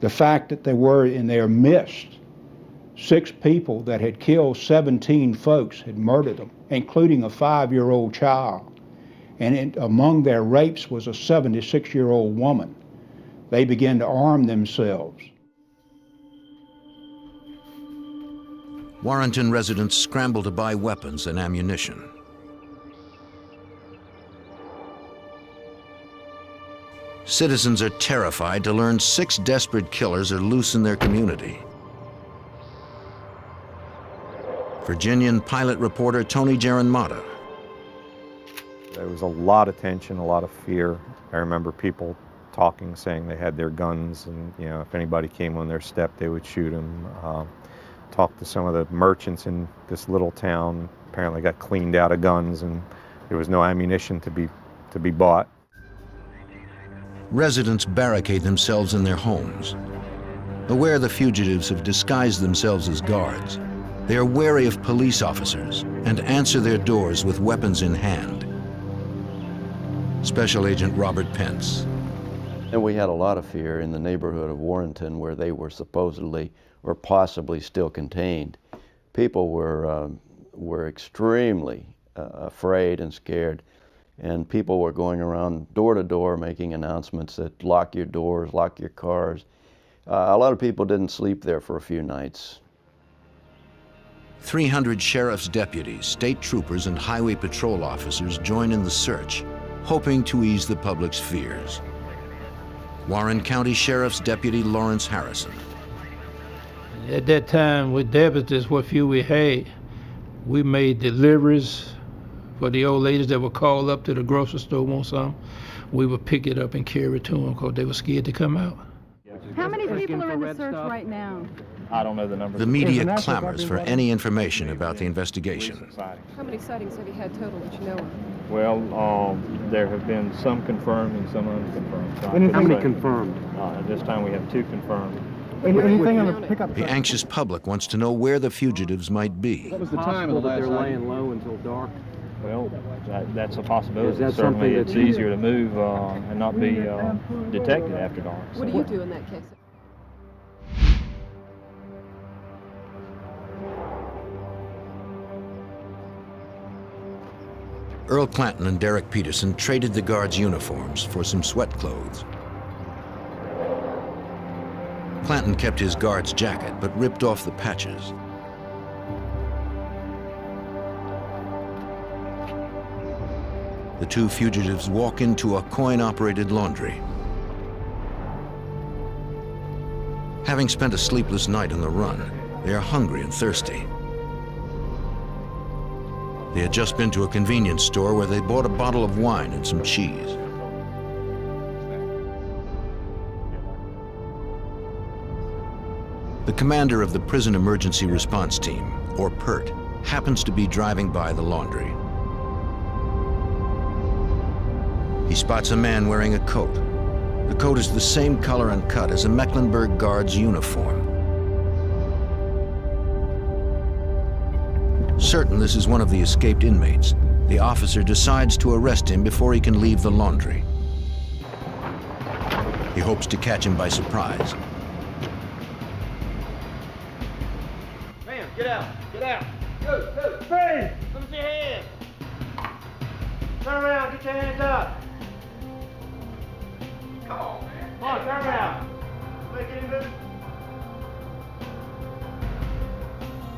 The fact that they were in their midst 6 people that had killed 17 folks, had murdered them, including a 5-year-old child. And among their rapes was a 76-year-old woman. They began to arm themselves. Warrenton residents scrambled to buy weapons and ammunition. Citizens are terrified to learn 6 desperate killers are loose in their community. Virginian pilot reporter Tony Gerenmata. There was a lot of tension, a lot of fear. I remember people talking, saying they had their guns, and if anybody came on their step, they would shoot them. Talked to some of the merchants in this little town. Apparently, got cleaned out of guns, and there was no ammunition to be bought. Residents barricade themselves in their homes. Aware the fugitives have disguised themselves as guards, they are wary of police officers and answer their doors with weapons in hand. Special Agent Robert Pence. And we had a lot of fear in the neighborhood of Warrenton, where they were supposedly or possibly still contained. People were extremely afraid and scared, and people were going around door to door making announcements that lock your doors, lock your cars. A lot of people didn't sleep there for a few nights. 300 sheriff's deputies, state troopers, and highway patrol officers join in the search, hoping to ease the public's fears. Warren County Sheriff's Deputy Lawrence Harrison. At that time, with deputies, what few we had, we made deliveries for the old ladies that would call up to the grocery store want something. We would pick it up and carry it to them because they were scared to come out. How many people are in the search right now? I don't know the number. The media clamors for any information about the investigation. How many sightings have you had total that you know of? Well, there have been some confirmed and some unconfirmed. So How many confirmed? At this time we have 2 confirmed. Anything on the pickup? The anxious public wants to know where the fugitives might be. What was the time of the last night? They're laying low until dark. Well, that's a possibility. Is that certainly, it's something that easier to move and not be detected after dark. What do you do in that case? Earl Clanton and Derek Peterson traded the guards' uniforms for some sweat clothes. Clanton kept his guard's jacket, but ripped off the patches. The 2 fugitives walk into a coin-operated laundry. Having spent a sleepless night on the run, they are hungry and thirsty. They had just been to a convenience store where they bought a bottle of wine and some cheese. The commander of the Prison Emergency Response Team, or PERT, happens to be driving by the laundry. He spots a man wearing a coat. The coat is the same color and cut as a Mecklenburg Guard's uniform. Certain this is one of the escaped inmates, the officer decides to arrest him before he can leave the laundry. He hopes to catch him by surprise. Man, get out, get out. Go, freeze! Let me see your hands. Turn around, get your hands up. Come on, man. Come on, turn around. Make any move.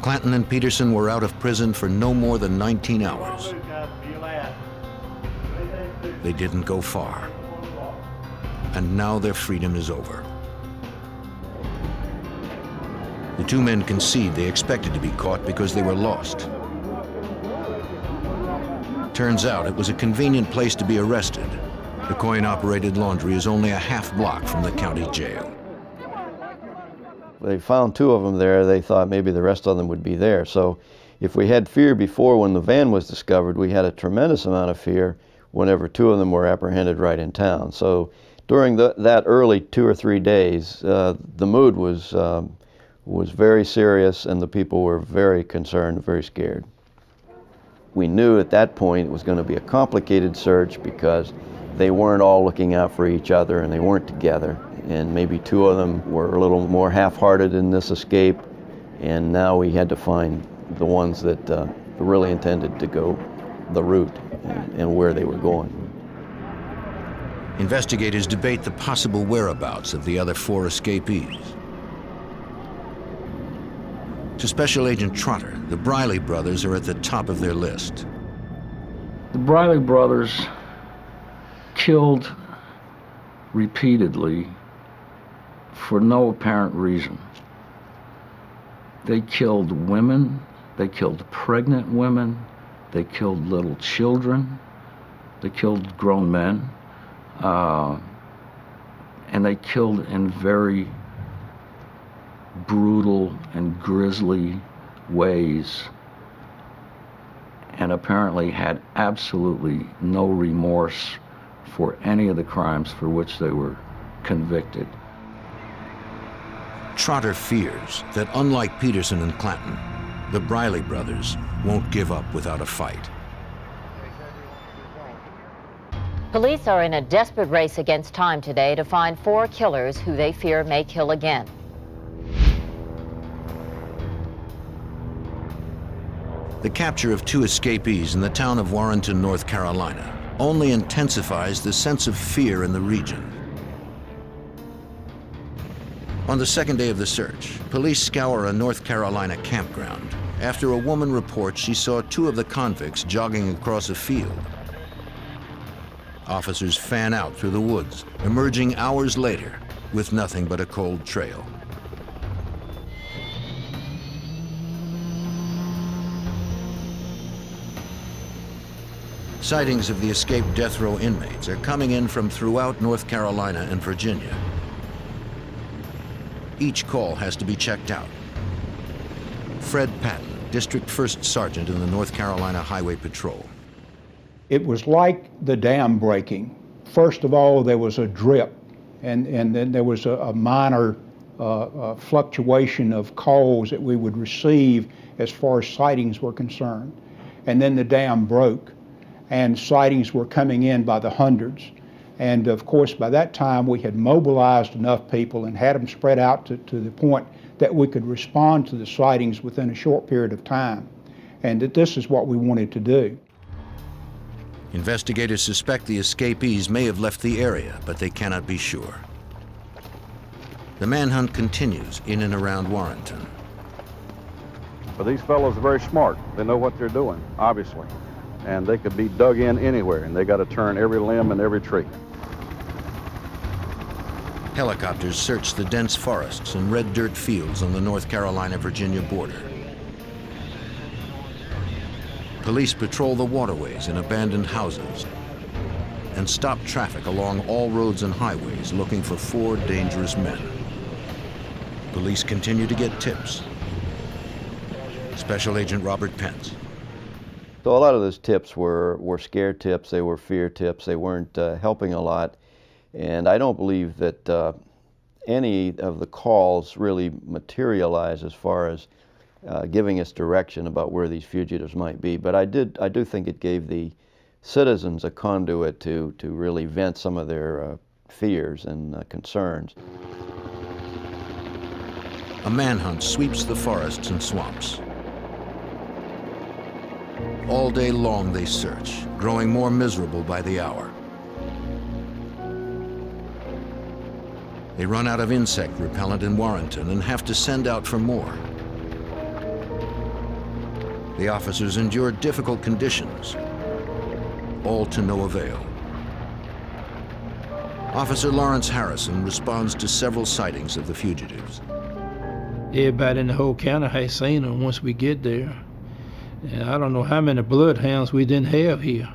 Clanton and Peterson were out of prison for no more than 19 hours. They didn't go far. And now their freedom is over. The 2 men concede they expected to be caught because they were lost. Turns out it was a convenient place to be arrested. The coin-operated laundry is only a half block from the county jail. They found 2 of them there. They thought maybe the rest of them would be there. So if we had fear before when the van was discovered, we had a tremendous amount of fear whenever 2 of them were apprehended right in town. So during that early 2 or 3 days, the mood was very serious, and the people were very concerned, very scared. We knew at that point it was going to be a complicated search because they weren't all looking out for each other and they weren't together. And maybe two of them were a little more half-hearted in this escape, and now we had to find the ones that really intended to go the route and where they were going. Investigators debate the possible whereabouts of the other 4 escapees. To Special Agent Trotter, the Briley brothers are at the top of their list. The Briley brothers killed repeatedly for no apparent reason. They killed women, they killed pregnant women, they killed little children, they killed grown men, and they killed in very brutal and grisly ways, and apparently had absolutely no remorse for any of the crimes for which they were convicted. Trotter fears that, unlike Peterson and Clanton, the Briley brothers won't give up without a fight. Police are in a desperate race against time today to find 4 killers who they fear may kill again. The capture of 2 escapees in the town of Warrenton, North Carolina, only intensifies the sense of fear in the region. On the second day of the search, police scour a North Carolina campground after a woman reports she saw 2 of the convicts jogging across a field. Officers fan out through the woods, emerging hours later with nothing but a cold trail. Sightings of the escaped death row inmates are coming in from throughout North Carolina and Virginia. Each call has to be checked out. Fred Patton, District 1st Sergeant in the North Carolina Highway Patrol. It was like the dam breaking. First of all, there was a drip, and then there was a minor fluctuation of calls that we would receive as far as sightings were concerned. And then the dam broke, and sightings were coming in by the hundreds. And of course, by that time, we had mobilized enough people and had them spread out to the point that we could respond to the sightings within a short period of time. And that this is what we wanted to do. Investigators suspect the escapees may have left the area, but they cannot be sure. The manhunt continues in and around Warrenton. But these fellows are very smart. They know what they're doing, obviously. And they could be dug in anywhere, and they got to turn every limb and every tree. Helicopters search the dense forests and red dirt fields on the North Carolina-Virginia border. Police patrol the waterways and abandoned houses and stop traffic along all roads and highways looking for 4 dangerous men. Police continue to get tips. Special Agent Robert Pence. So a lot of those tips were scare tips, they were fear tips, they weren't helping a lot. And I don't believe that any of the calls really materialized as far as giving us direction about where these fugitives might be. But I do think it gave the citizens a conduit to really vent some of their fears and concerns. A manhunt sweeps the forests and swamps. All day long they search, growing more miserable by the hour. They run out of insect repellent in Warrenton and have to send out for more. The officers endure difficult conditions, all to no avail. Officer Lawrence Harrison responds to several sightings of the fugitives. Everybody in the whole county has seen them once we get there. And I don't know how many bloodhounds we didn't have here.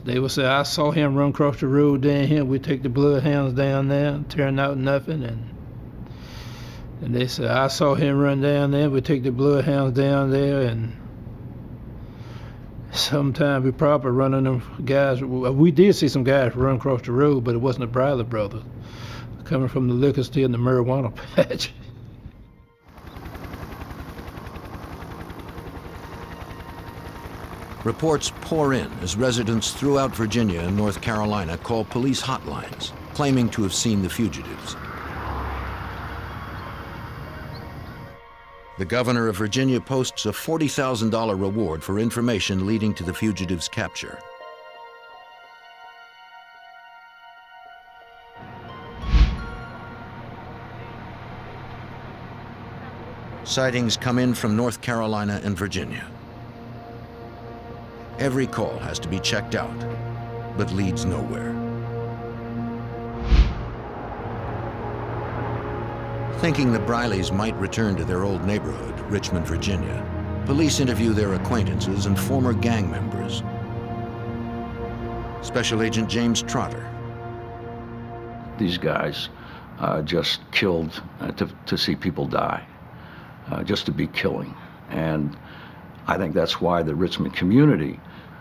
They would say, I saw him run across the road down here. We take the bloodhounds down there, turned out nothing. And they said, I saw him run down there. We take the bloodhounds down there. And sometimes we probably running them guys. We did see some guys run across the road, but it wasn't the Briley brothers coming from the liquor store and the marijuana patch. Reports pour in as residents throughout Virginia and North Carolina call police hotlines, claiming to have seen the fugitives. The governor of Virginia posts a $40,000 reward for information leading to the fugitives' capture. Sightings come in from North Carolina and Virginia. Every call has to be checked out, but leads nowhere. Thinking the Brileys might return to their old neighborhood, Richmond, Virginia, police interview their acquaintances and former gang members. Special Agent James Trotter. These guys just killed to see people die, just to be killing. And I think that's why the Richmond community,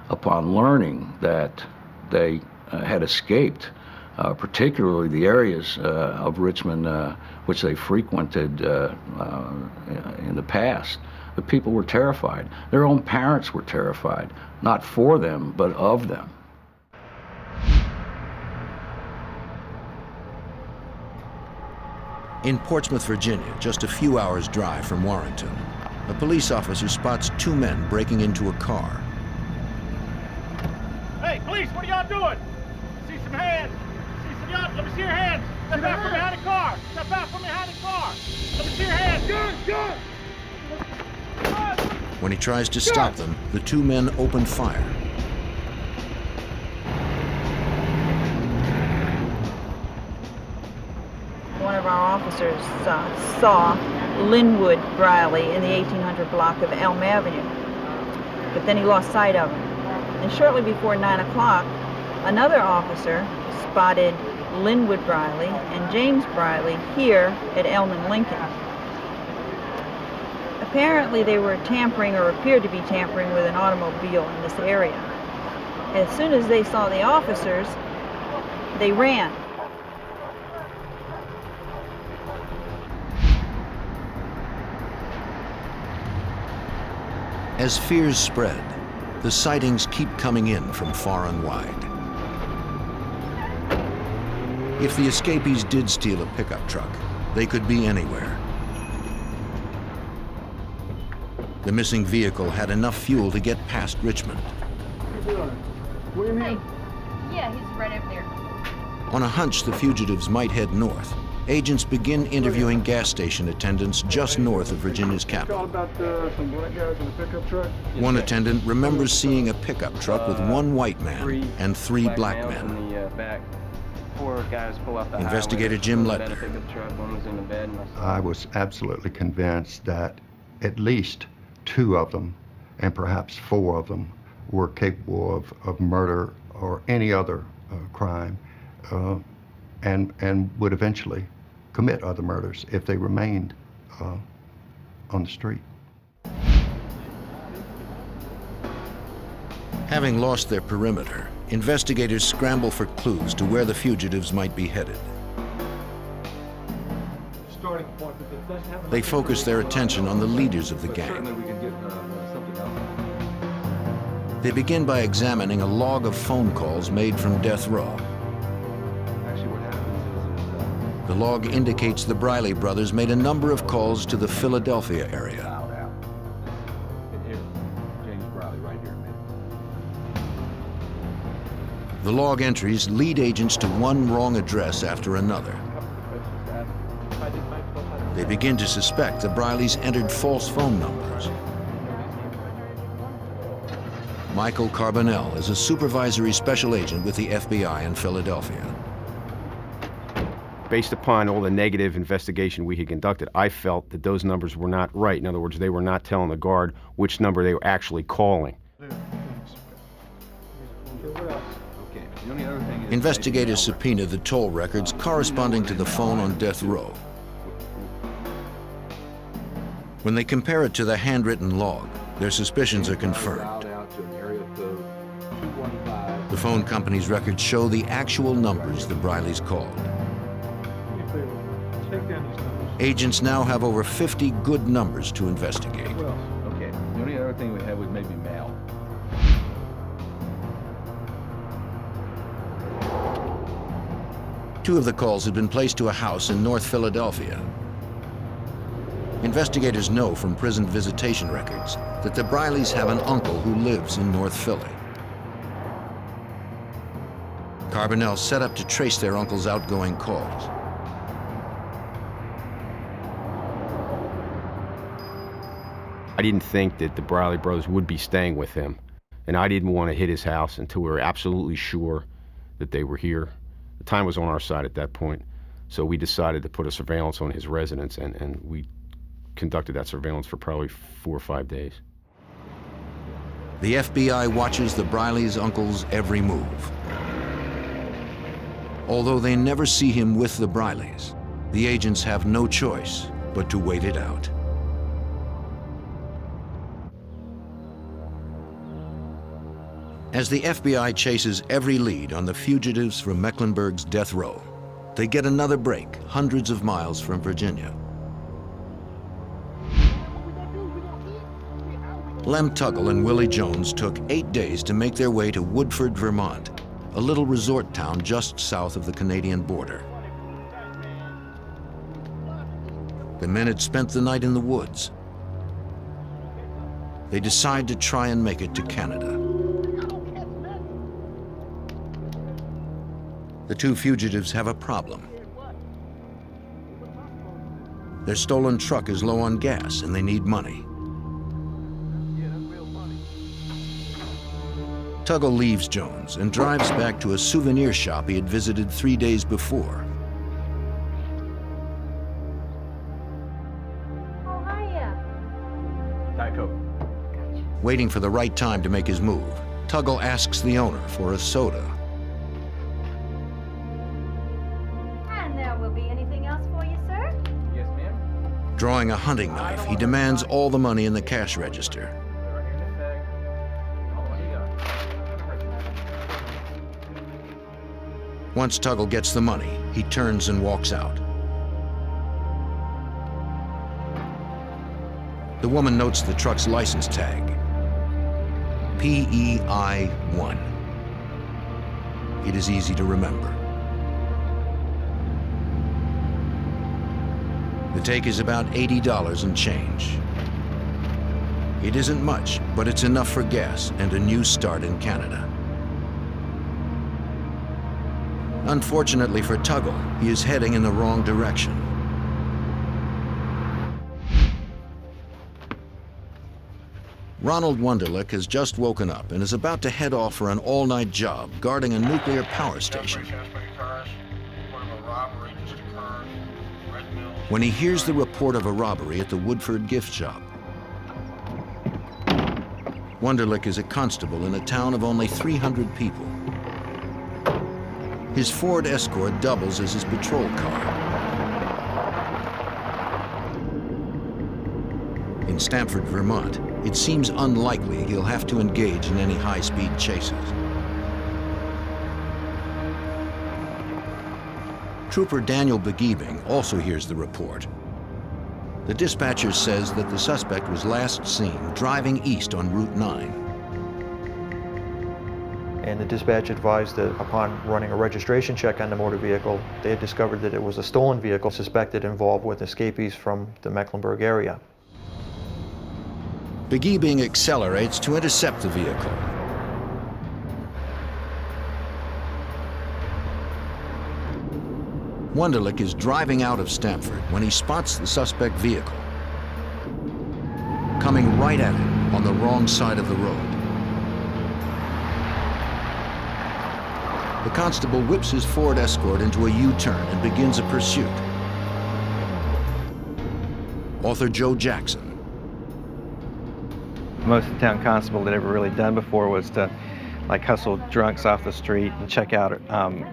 upon learning that they had escaped, particularly the areas of Richmond which they frequented in the past, the people were terrified. Their own parents were terrified, not for them, but of them. In Portsmouth, Virginia, just a few hours' drive from Warrenton, a police officer spots two men breaking into a car. Hey, police, what are y'all doing? See some hands. See some y'all. Let me see your hands. Step out from behind the car. Step out from behind the car. Let me see your hands. Good. When he tries to stop them, the two men open fire. One of our officers saw Linwood Briley in the 1800 block of Elm Avenue, but then he lost sight of him. And shortly before 9 o'clock, another officer spotted Linwood Briley and James Briley here at Elm and Lincoln. Apparently they were tampering, or appeared to be tampering, with an automobile in this area. As soon as they saw the officers, they ran. As fears spread, the sightings keep coming in from far and wide. If the escapees did steal a pickup truck, they could be anywhere. The missing vehicle had enough fuel to get past Richmond. Hey. Yeah, he's right over there. On a hunch the fugitives might head north, agents begin interviewing gas station attendants just north of Virginia's capital. Some black guys in a pickup truck? One attendant remembers seeing a pickup truck with one white man and three black men. In the back. 4 guys pull off the Investigator Jim Ledner. I was absolutely convinced that at least 2 of them, and perhaps 4 of them, were capable of murder or any other crime, and would eventually commit other murders if they remained on the street. Having lost their perimeter, investigators scramble for clues to where the fugitives might be headed. They focus their attention on the leaders of the gang. They begin by examining a log of phone calls made from death row. The log indicates the Briley brothers made a number of calls to the Philadelphia area. The log entries lead agents to one wrong address after another. They begin to suspect the Brileys entered false phone numbers. Michael Carbonell is a supervisory special agent with the FBI in Philadelphia. Based upon all the negative investigation we had conducted, I felt that those numbers were not right. In other words, they were not telling the guard which number they were actually calling. Investigators subpoena the toll records corresponding to the phone on death row. When they compare it to the handwritten log, their suspicions are confirmed. The phone company's records show the actual numbers the Brileys called. Agents now have over 50 good numbers to investigate. Okay, the only other thing we had was maybe mail. Two of the calls had been placed to a house in North Philadelphia. Investigators know from prison visitation records that the Brileys have an uncle who lives in North Philly. Carbonell set up to trace their uncle's outgoing calls. I didn't think that the Briley brothers would be staying with him, and I didn't want to hit his house until we were absolutely sure that they were here. The time was on our side at that point, so we decided to put a surveillance on his residence, and we conducted that surveillance for probably 4 or 5 days. The FBI watches the Brileys' uncle's every move. Although they never see him with the Brileys, the agents have no choice but to wait it out. As the FBI chases every lead on the fugitives from Mecklenburg's death row, they get another break hundreds of miles from Virginia. Lem Tuggle and Willie Jones took 8 days to make their way to Woodford, Vermont, a little resort town just south of the Canadian border. The men had spent the night in the woods. They decide to try and make it to Canada. The two fugitives have a problem. Their stolen truck is low on gas and they need money. Tuggle leaves Jones and drives back to a souvenir shop he had visited 3 days before. Oh, hiya. Diet Coke. Waiting for the right time to make his move, Tuggle asks the owner for a soda. And there will be anything else for you, sir? Yes, ma'am. Drawing a hunting knife, he demands all the money in the cash register. Once Tuggle gets the money, he turns and walks out. The woman notes the truck's license tag, PEI-1. It is easy to remember. The take is about $80 and change. It isn't much, but it's enough for gas and a new start in Canada. Unfortunately for Tuggle, he is heading in the wrong direction. Ronald Wunderlich has just woken up and is about to head off for an all-night job guarding a nuclear power station. When he hears the report of a robbery at the Woodford gift shop. Wunderlich is a constable in a town of only 300 people. His Ford Escort doubles as his patrol car. In Stamford, Vermont, it seems unlikely he'll have to engage in any high-speed chases. Trooper Daniel Begiebing also hears the report. The dispatcher says that the suspect was last seen driving east on Route 9. And the dispatch advised that upon running a registration check on the motor vehicle, they had discovered that it was a stolen vehicle suspected involved with escapees from the Mecklenburg area. Begiebing accelerates to intercept the vehicle. Wunderlich is driving out of Stamford when he spots the suspect vehicle coming right at him on the wrong side of the road. The constable whips his Ford Escort into a U-turn and begins a pursuit. Author Joe Jackson. Most the town constable had ever really done before was to hustle drunks off the street and check out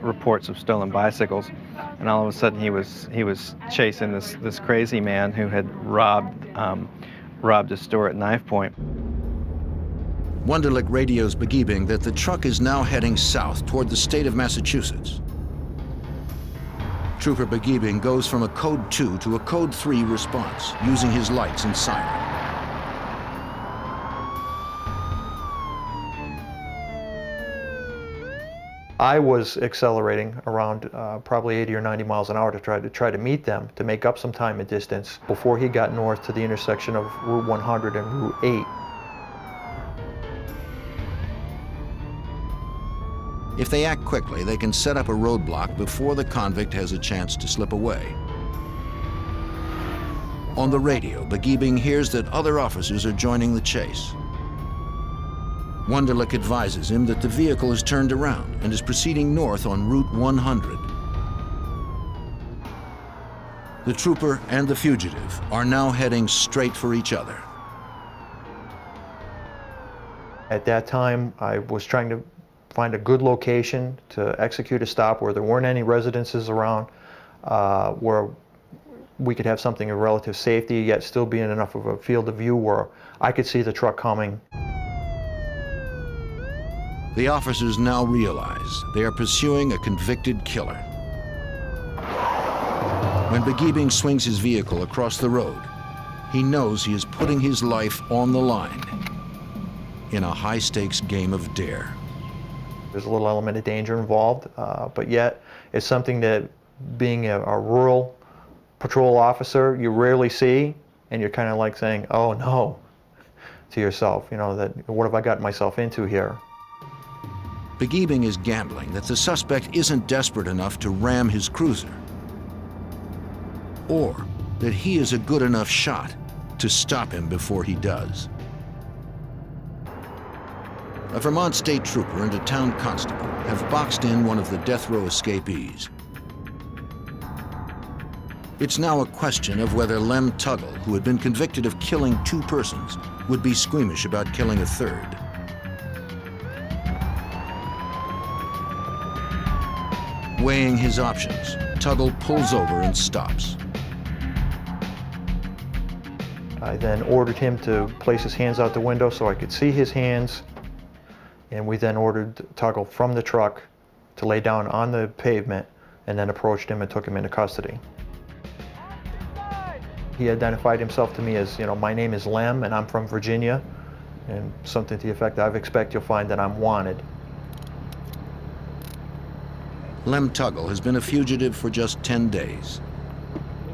reports of stolen bicycles. And all of a sudden he was chasing this crazy man who had robbed a store at knife point. Wunderlich radios Begiebing that the truck is now heading south toward the state of Massachusetts. Trooper Begiebing goes from a Code 2 to a Code 3 response, using his lights and siren. I was accelerating around probably 80 or 90 miles an hour to try to meet them, to make up some time and distance before he got north to the intersection of Route 100 and Route 8. If they act quickly, they can set up a roadblock before the convict has a chance to slip away. On the radio, Begiebing hears that other officers are joining the chase. Wunderlich advises him that the vehicle is turned around and is proceeding north on Route 100. The trooper and the fugitive are now heading straight for each other. At that time, I was trying to find a good location to execute a stop where there weren't any residences around, where we could have something of relative safety, yet still be in enough of a field of view where I could see the truck coming. The officers now realize they are pursuing a convicted killer. When Begiebing swings his vehicle across the road, he knows he is putting his life on the line in a high-stakes game of dare. There's a little element of danger involved, but yet it's something that, being a rural patrol officer, you rarely see, and you're kind of like saying, oh no, to yourself, you know, that what have I gotten myself into here? Begiebing is gambling that the suspect isn't desperate enough to ram his cruiser, or that he is a good enough shot to stop him before he does. A Vermont state trooper and a town constable have boxed in one of the death row escapees. It's now a question of whether Lem Tuggle, who had been convicted of killing 2 persons, would be squeamish about killing a 3rd. Weighing his options, Tuggle pulls over and stops. I then ordered him to place his hands out the window so I could see his hands, and we then ordered Tuggle from the truck to lay down on the pavement, and then approached him and took him into custody. He identified himself to me as, you know, my name is Lem and I'm from Virginia, and something to the effect, I expect you'll find that I'm wanted. Lem Tuggle has been a fugitive for just 10 days.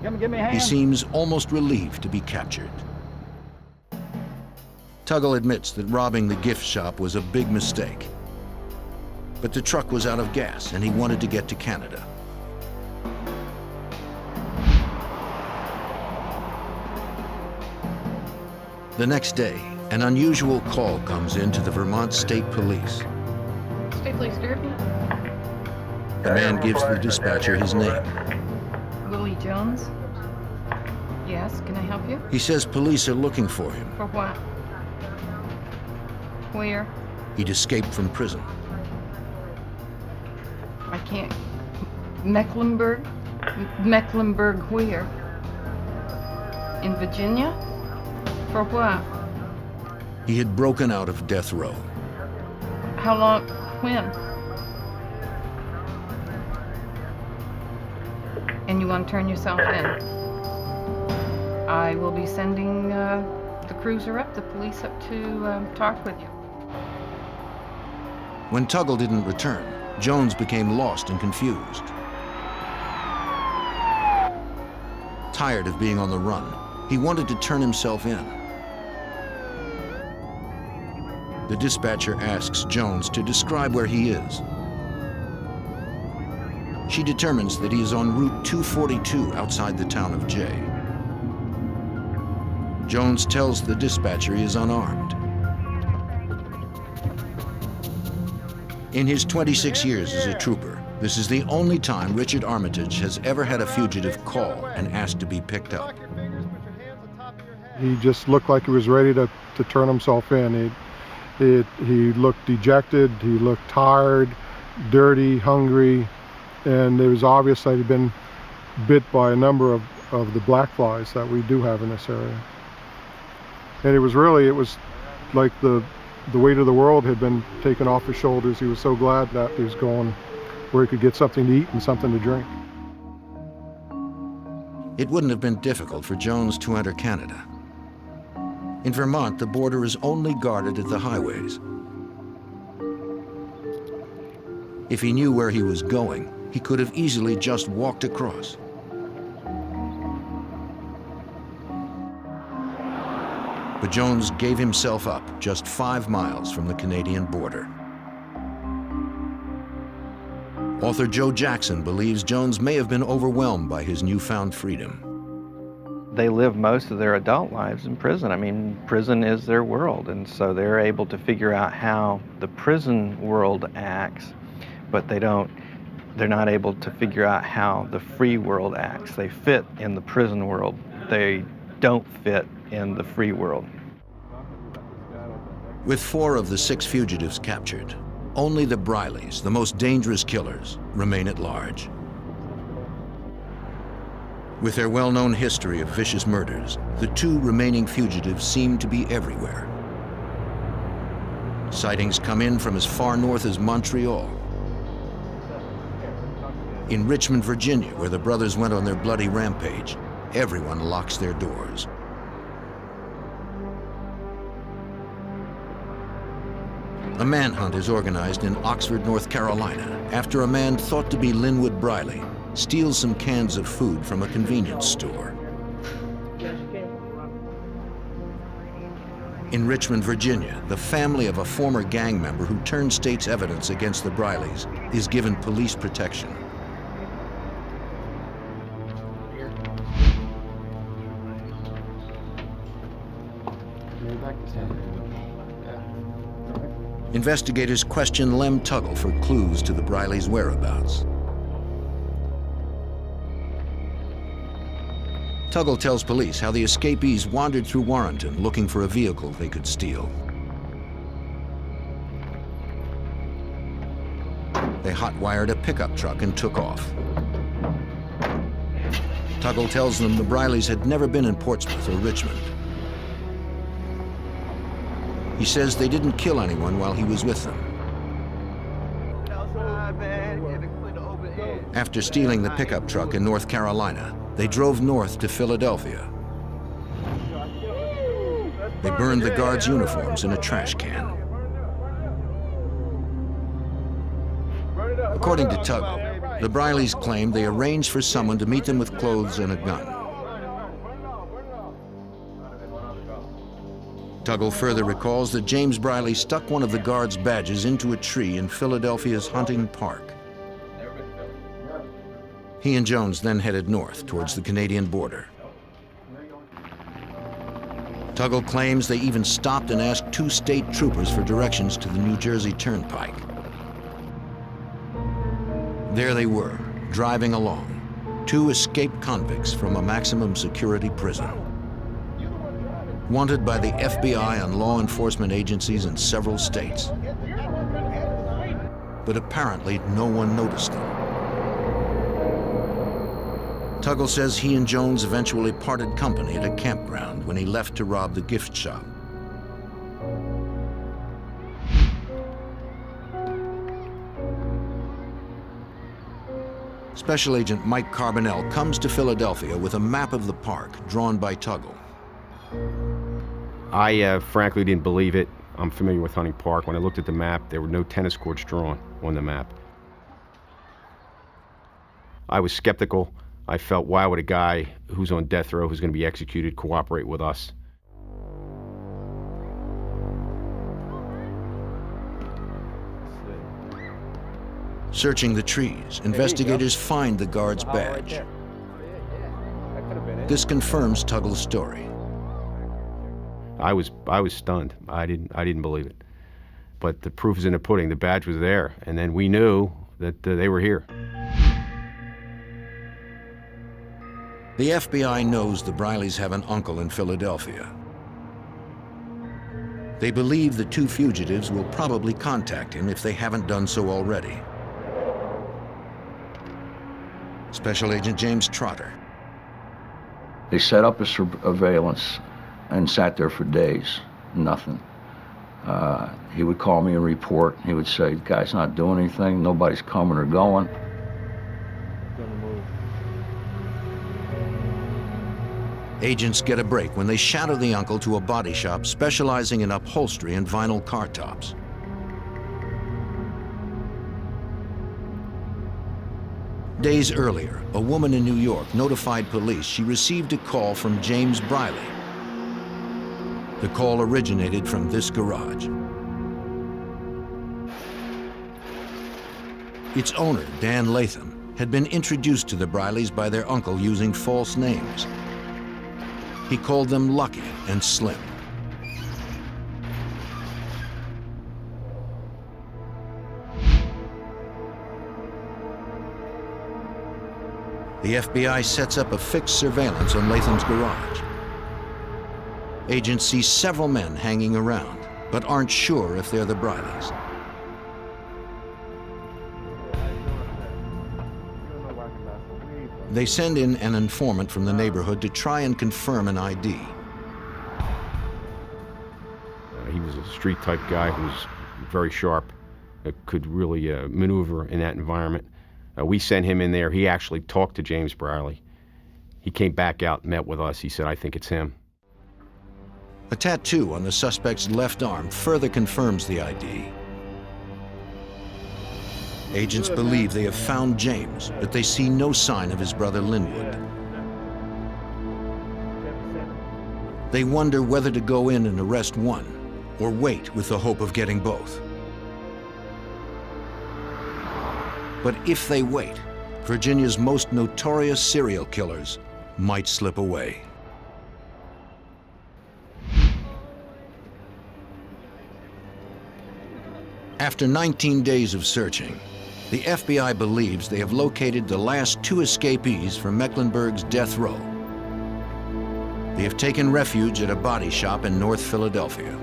Come give me a hand. He seems almost relieved to be captured. Tuggle admits that robbing the gift shop was a big mistake. But the truck was out of gas and he wanted to get to Canada. The next day, an unusual call comes in to the Vermont State Police. State Police Derby. The man gives the dispatcher his name. Willie Jones. Yes, can I help you? He says police are looking for him. For what? Where? He'd escaped from prison. I can't. Mecklenburg? Mecklenburg where? In Virginia? For what? He had broken out of death row. How long? When? And you want to turn yourself in? I will be sending the cruiser up, the police up to talk with you. When Tuggle didn't return, Jones became lost and confused. Tired of being on the run, he wanted to turn himself in. The dispatcher asks Jones to describe where he is. She determines that he is on Route 242 outside the town of Jay. Jones tells the dispatcher he is unarmed. In his 26 years as a trooper, this is the only time Richard Armitage has ever had a fugitive call and ask to be picked up. He just looked like he was ready to turn himself in. He looked dejected, he looked tired, dirty, hungry, and it was obvious that he'd been bit by a number of the black flies that we do have in this area. And it was like the weight of the world had been taken off his shoulders. He was so glad that he was going where he could get something to eat and something to drink. It wouldn't have been difficult for Jones to enter Canada. In Vermont, the border is only guarded at the highways. If he knew where he was going, he could have easily just walked across. But Jones gave himself up just 5 miles from the Canadian border. Author Joe Jackson believes Jones may have been overwhelmed by his newfound freedom. They live most of their adult lives in prison. I mean, prison is their world, and so they're able to figure out how the prison world acts, but they're not able to figure out how the free world acts. They fit in the prison world. They don't fit in the free world. With 4 of the 6 fugitives captured, only the Brileys, the most dangerous killers, remain at large. With their well-known history of vicious murders, the 2 remaining fugitives seem to be everywhere. Sightings come in from as far north as Montreal. In Richmond, Virginia, where the brothers went on their bloody rampage, everyone locks their doors. A manhunt is organized in Oxford, North Carolina, after a man thought to be Linwood Briley steals some cans of food from a convenience store. In Richmond, Virginia, the family of a former gang member who turned state's evidence against the Brileys is given police protection. Investigators question Lem Tuggle for clues to the Brileys' whereabouts. Tuggle tells police how the escapees wandered through Warrenton looking for a vehicle they could steal. They hot-wired a pickup truck and took off. Tuggle tells them the Brileys had never been in Portsmouth or Richmond. He says they didn't kill anyone while he was with them. After stealing the pickup truck in North Carolina, they drove north to Philadelphia. They burned the guards' uniforms in a trash can. According to Tuggle, the Brileys claimed they arranged for someone to meet them with clothes and a gun. Tuggle further recalls that James Briley stuck one of the guards' badges into a tree in Philadelphia's Hunting Park. He and Jones then headed north towards the Canadian border. Tuggle claims they even stopped and asked 2 state troopers for directions to the New Jersey Turnpike. There they were, driving along, 2 escaped convicts from a maximum security prison. Wanted by the FBI and law enforcement agencies in several states. But apparently no one noticed them. Tuggle says he and Jones eventually parted company at a campground when he left to rob the gift shop. Special Agent Mike Carbonell comes to Philadelphia with a map of the park drawn by Tuggle. I frankly didn't believe it. I'm familiar with Hunting Park. When I looked at the map, there were no tennis courts drawn on the map. I was skeptical. I felt, why would a guy who's on death row, who's going to be executed, cooperate with us? Searching the trees, investigators find the guard's badge. This confirms Tuggle's story. I was stunned. I didn't believe it. But the proof is in the pudding. The badge was there, and then we knew that they were here. The FBI knows the Brileys have an uncle in Philadelphia. They believe the 2 fugitives will probably contact him if they haven't done so already. Special Agent James Trotter. They set up a surveillance and sat there for days, nothing. He would call me and report. He would say, the guy's not doing anything, nobody's coming or going. Agents get a break when they shadow the uncle to a body shop specializing in upholstery and vinyl car tops. Days earlier, a woman in New York notified police she received a call from James Briley. The call originated from this garage. Its owner, Dan Latham, had been introduced to the Brileys by their uncle using false names. He called them Lucky and Slim. The FBI sets up a fixed surveillance on Latham's garage. Agents see several men hanging around, but aren't sure if they're the Brileys. They send in an informant from the neighborhood to try and confirm an ID. He was a street-type guy who was very sharp, could really maneuver in that environment. We sent him in there. He actually talked to James Briley. He came back out and met with us. He said, "I think it's him." A tattoo on the suspect's left arm further confirms the ID. Agents believe they have found James, but they see no sign of his brother Linwood. They wonder whether to go in and arrest one, or wait with the hope of getting both. But if they wait, Virginia's most notorious serial killers might slip away. After 19 days of searching, the FBI believes they have located the last two escapees from Mecklenburg's death row. They have taken refuge at a body shop in North Philadelphia.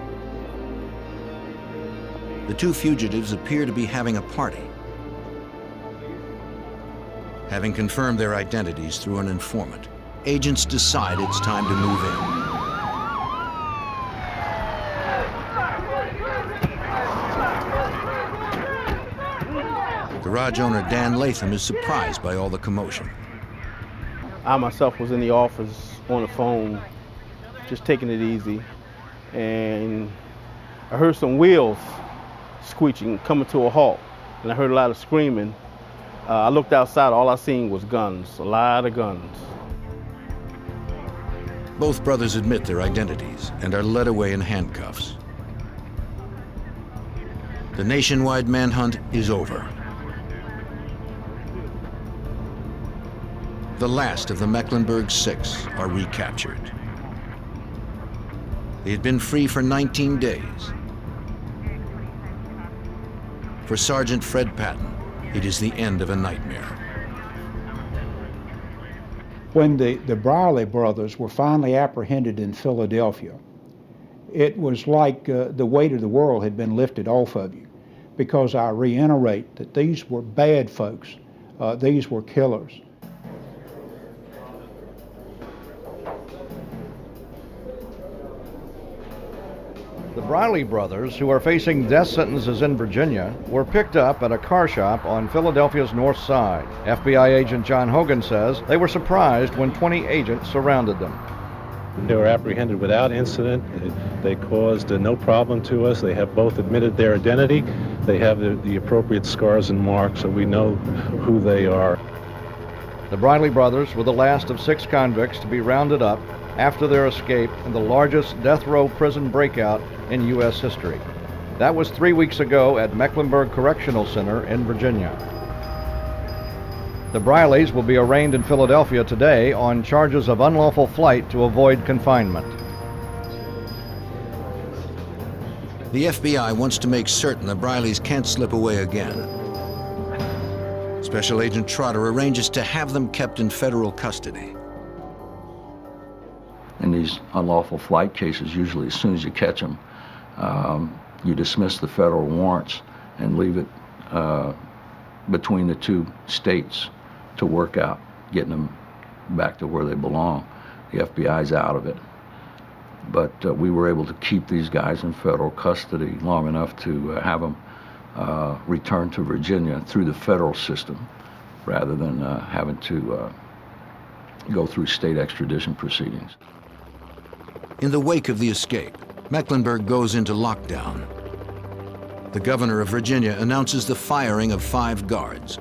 The two fugitives appear to be having a party. Having confirmed their identities through an informant, agents decide it's time to move in. Garage owner Dan Latham is surprised by all the commotion. I myself was in the office on the phone, just taking it easy, and I heard some wheels screeching, coming to a halt, and I heard a lot of screaming. I looked outside, all I seen was guns, a lot of guns. Both brothers admit their identities and are led away in handcuffs. The nationwide manhunt is over. The last of the Mecklenburg Six are recaptured. They had been free for 19 days. For Sergeant Fred Patton, it is the end of a nightmare. When the Briley brothers were finally apprehended in Philadelphia, it was like the weight of the world had been lifted off of you, because I reiterate that these were bad folks. These were killers. The Briley brothers, who are facing death sentences in Virginia, were picked up at a car shop on Philadelphia's north side. FBI agent John Hogan says they were surprised when 20 agents surrounded them. They were apprehended without incident. They caused no problem to us. They have both admitted their identity. They have the appropriate scars and marks, so we know who they are. The Briley brothers were the last of 6 convicts to be rounded up after their escape in the largest death row prison breakout in U.S. history. That was 3 weeks ago at Mecklenburg Correctional Center in Virginia. The Brileys will be arraigned in Philadelphia today on charges of unlawful flight to avoid confinement. The FBI wants to make certain the Brileys can't slip away again. Special Agent Trotter arranges to have them kept in federal custody. In these unlawful flight cases, usually as soon as you catch them, you dismiss the federal warrants and leave it between the two states to work out getting them back to where they belong. The FBI's out of it. But we were able to keep these guys in federal custody long enough to have them return to Virginia through the federal system rather than having to go through state extradition proceedings. In the wake of the escape, Mecklenburg goes into lockdown. The governor of Virginia announces the firing of 5 guards.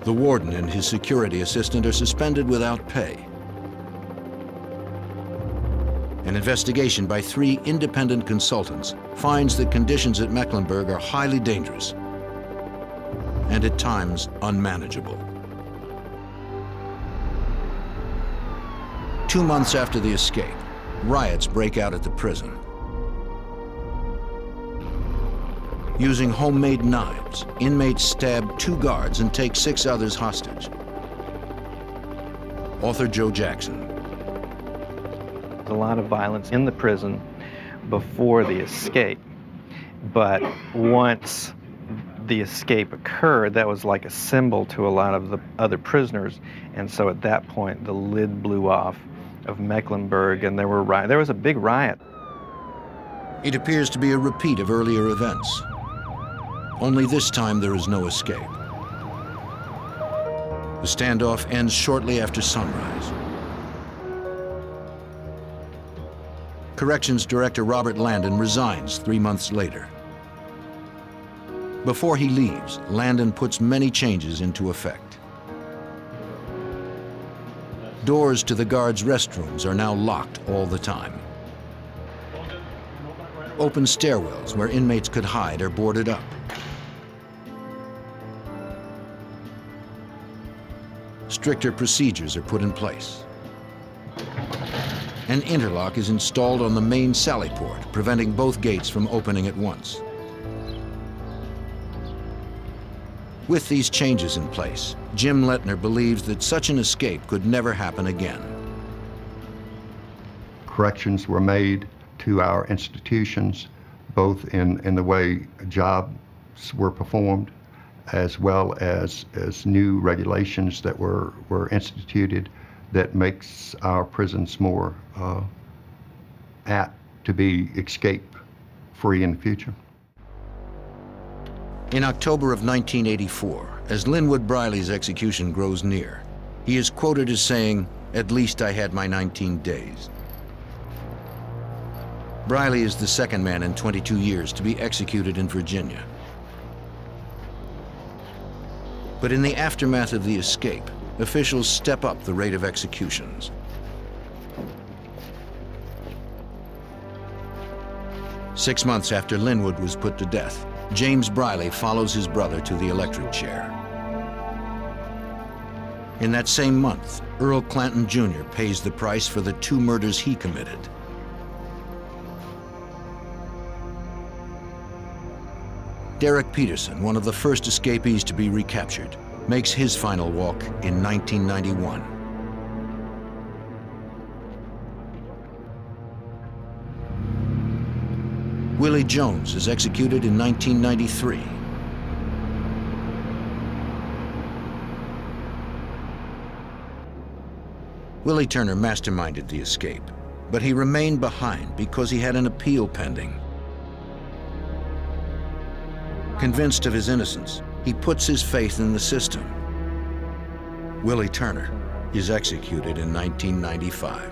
The warden and his security assistant are suspended without pay. An investigation by 3 independent consultants finds that conditions at Mecklenburg are highly dangerous and at times unmanageable. 2 months after the escape, riots break out at the prison. Using homemade knives, inmates stab 2 guards and take 6 others hostage. Author Joe Jackson. A lot of violence in the prison before the escape, but once the escape occurred, that was like a symbol to a lot of the other prisoners, and so at that point the lid blew off of Mecklenburg, and there was a big riot. It appears to be a repeat of earlier events. Only this time there is no escape. The standoff ends shortly after sunrise. Corrections Director Robert Landon resigns 3 months later. Before he leaves, Landon puts many changes into effect. Doors to the guards' restrooms are now locked all the time. Open stairwells where inmates could hide are boarded up. Stricter procedures are put in place. An interlock is installed on the main sally port, preventing both gates from opening at once. With these changes in place, Jim Lettner believes that such an escape could never happen again. Corrections were made to our institutions, both in the way jobs were performed, as well as new regulations that were instituted that makes our prisons more apt to be escape-free in the future. In October of 1984, as Linwood Briley's execution grows near, he is quoted as saying, "At least I had my 19 days." Briley is the second man in 22 years to be executed in Virginia. But in the aftermath of the escape, officials step up the rate of executions. Six months after Linwood was put to death, James Briley follows his brother to the electric chair. In that same month, Earl Clanton Jr. pays the price for the 2 murders he committed. Derek Peterson, one of the first escapees to be recaptured, makes his final walk in 1991. Willie Jones is executed in 1993. Willie Turner masterminded the escape, but he remained behind because he had an appeal pending. Convinced of his innocence, he puts his faith in the system. Willie Turner is executed in 1995.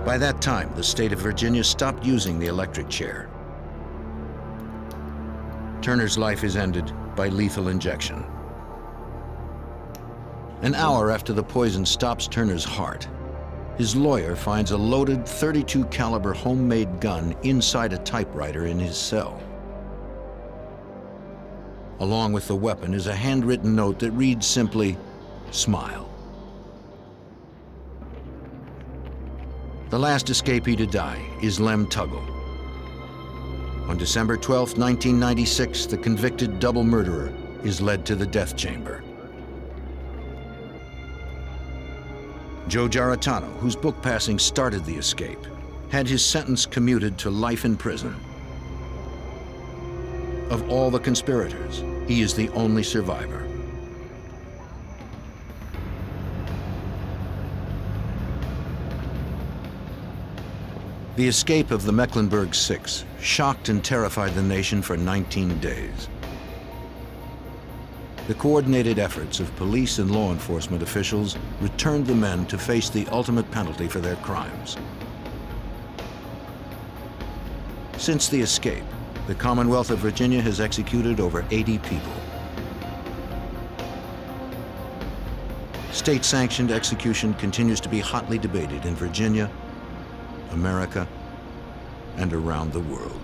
By that time, the state of Virginia stopped using the electric chair. Turner's life is ended by lethal injection. An hour after the poison stops Turner's heart, his lawyer finds a loaded .32 caliber homemade gun inside a typewriter in his cell. Along with the weapon is a handwritten note that reads simply, "Smile." The last escapee to die is Lem Tuggle. On December 12, 1996, the convicted double murderer is led to the death chamber. Joe Giarratano, whose book passing started the escape, had his sentence commuted to life in prison. Of all the conspirators, he is the only survivor. The escape of the Mecklenburg Six shocked and terrified the nation for 19 days. The coordinated efforts of police and law enforcement officials returned the men to face the ultimate penalty for their crimes. Since the escape, the Commonwealth of Virginia has executed over 80 people. State-sanctioned execution continues to be hotly debated in Virginia, America, and around the world.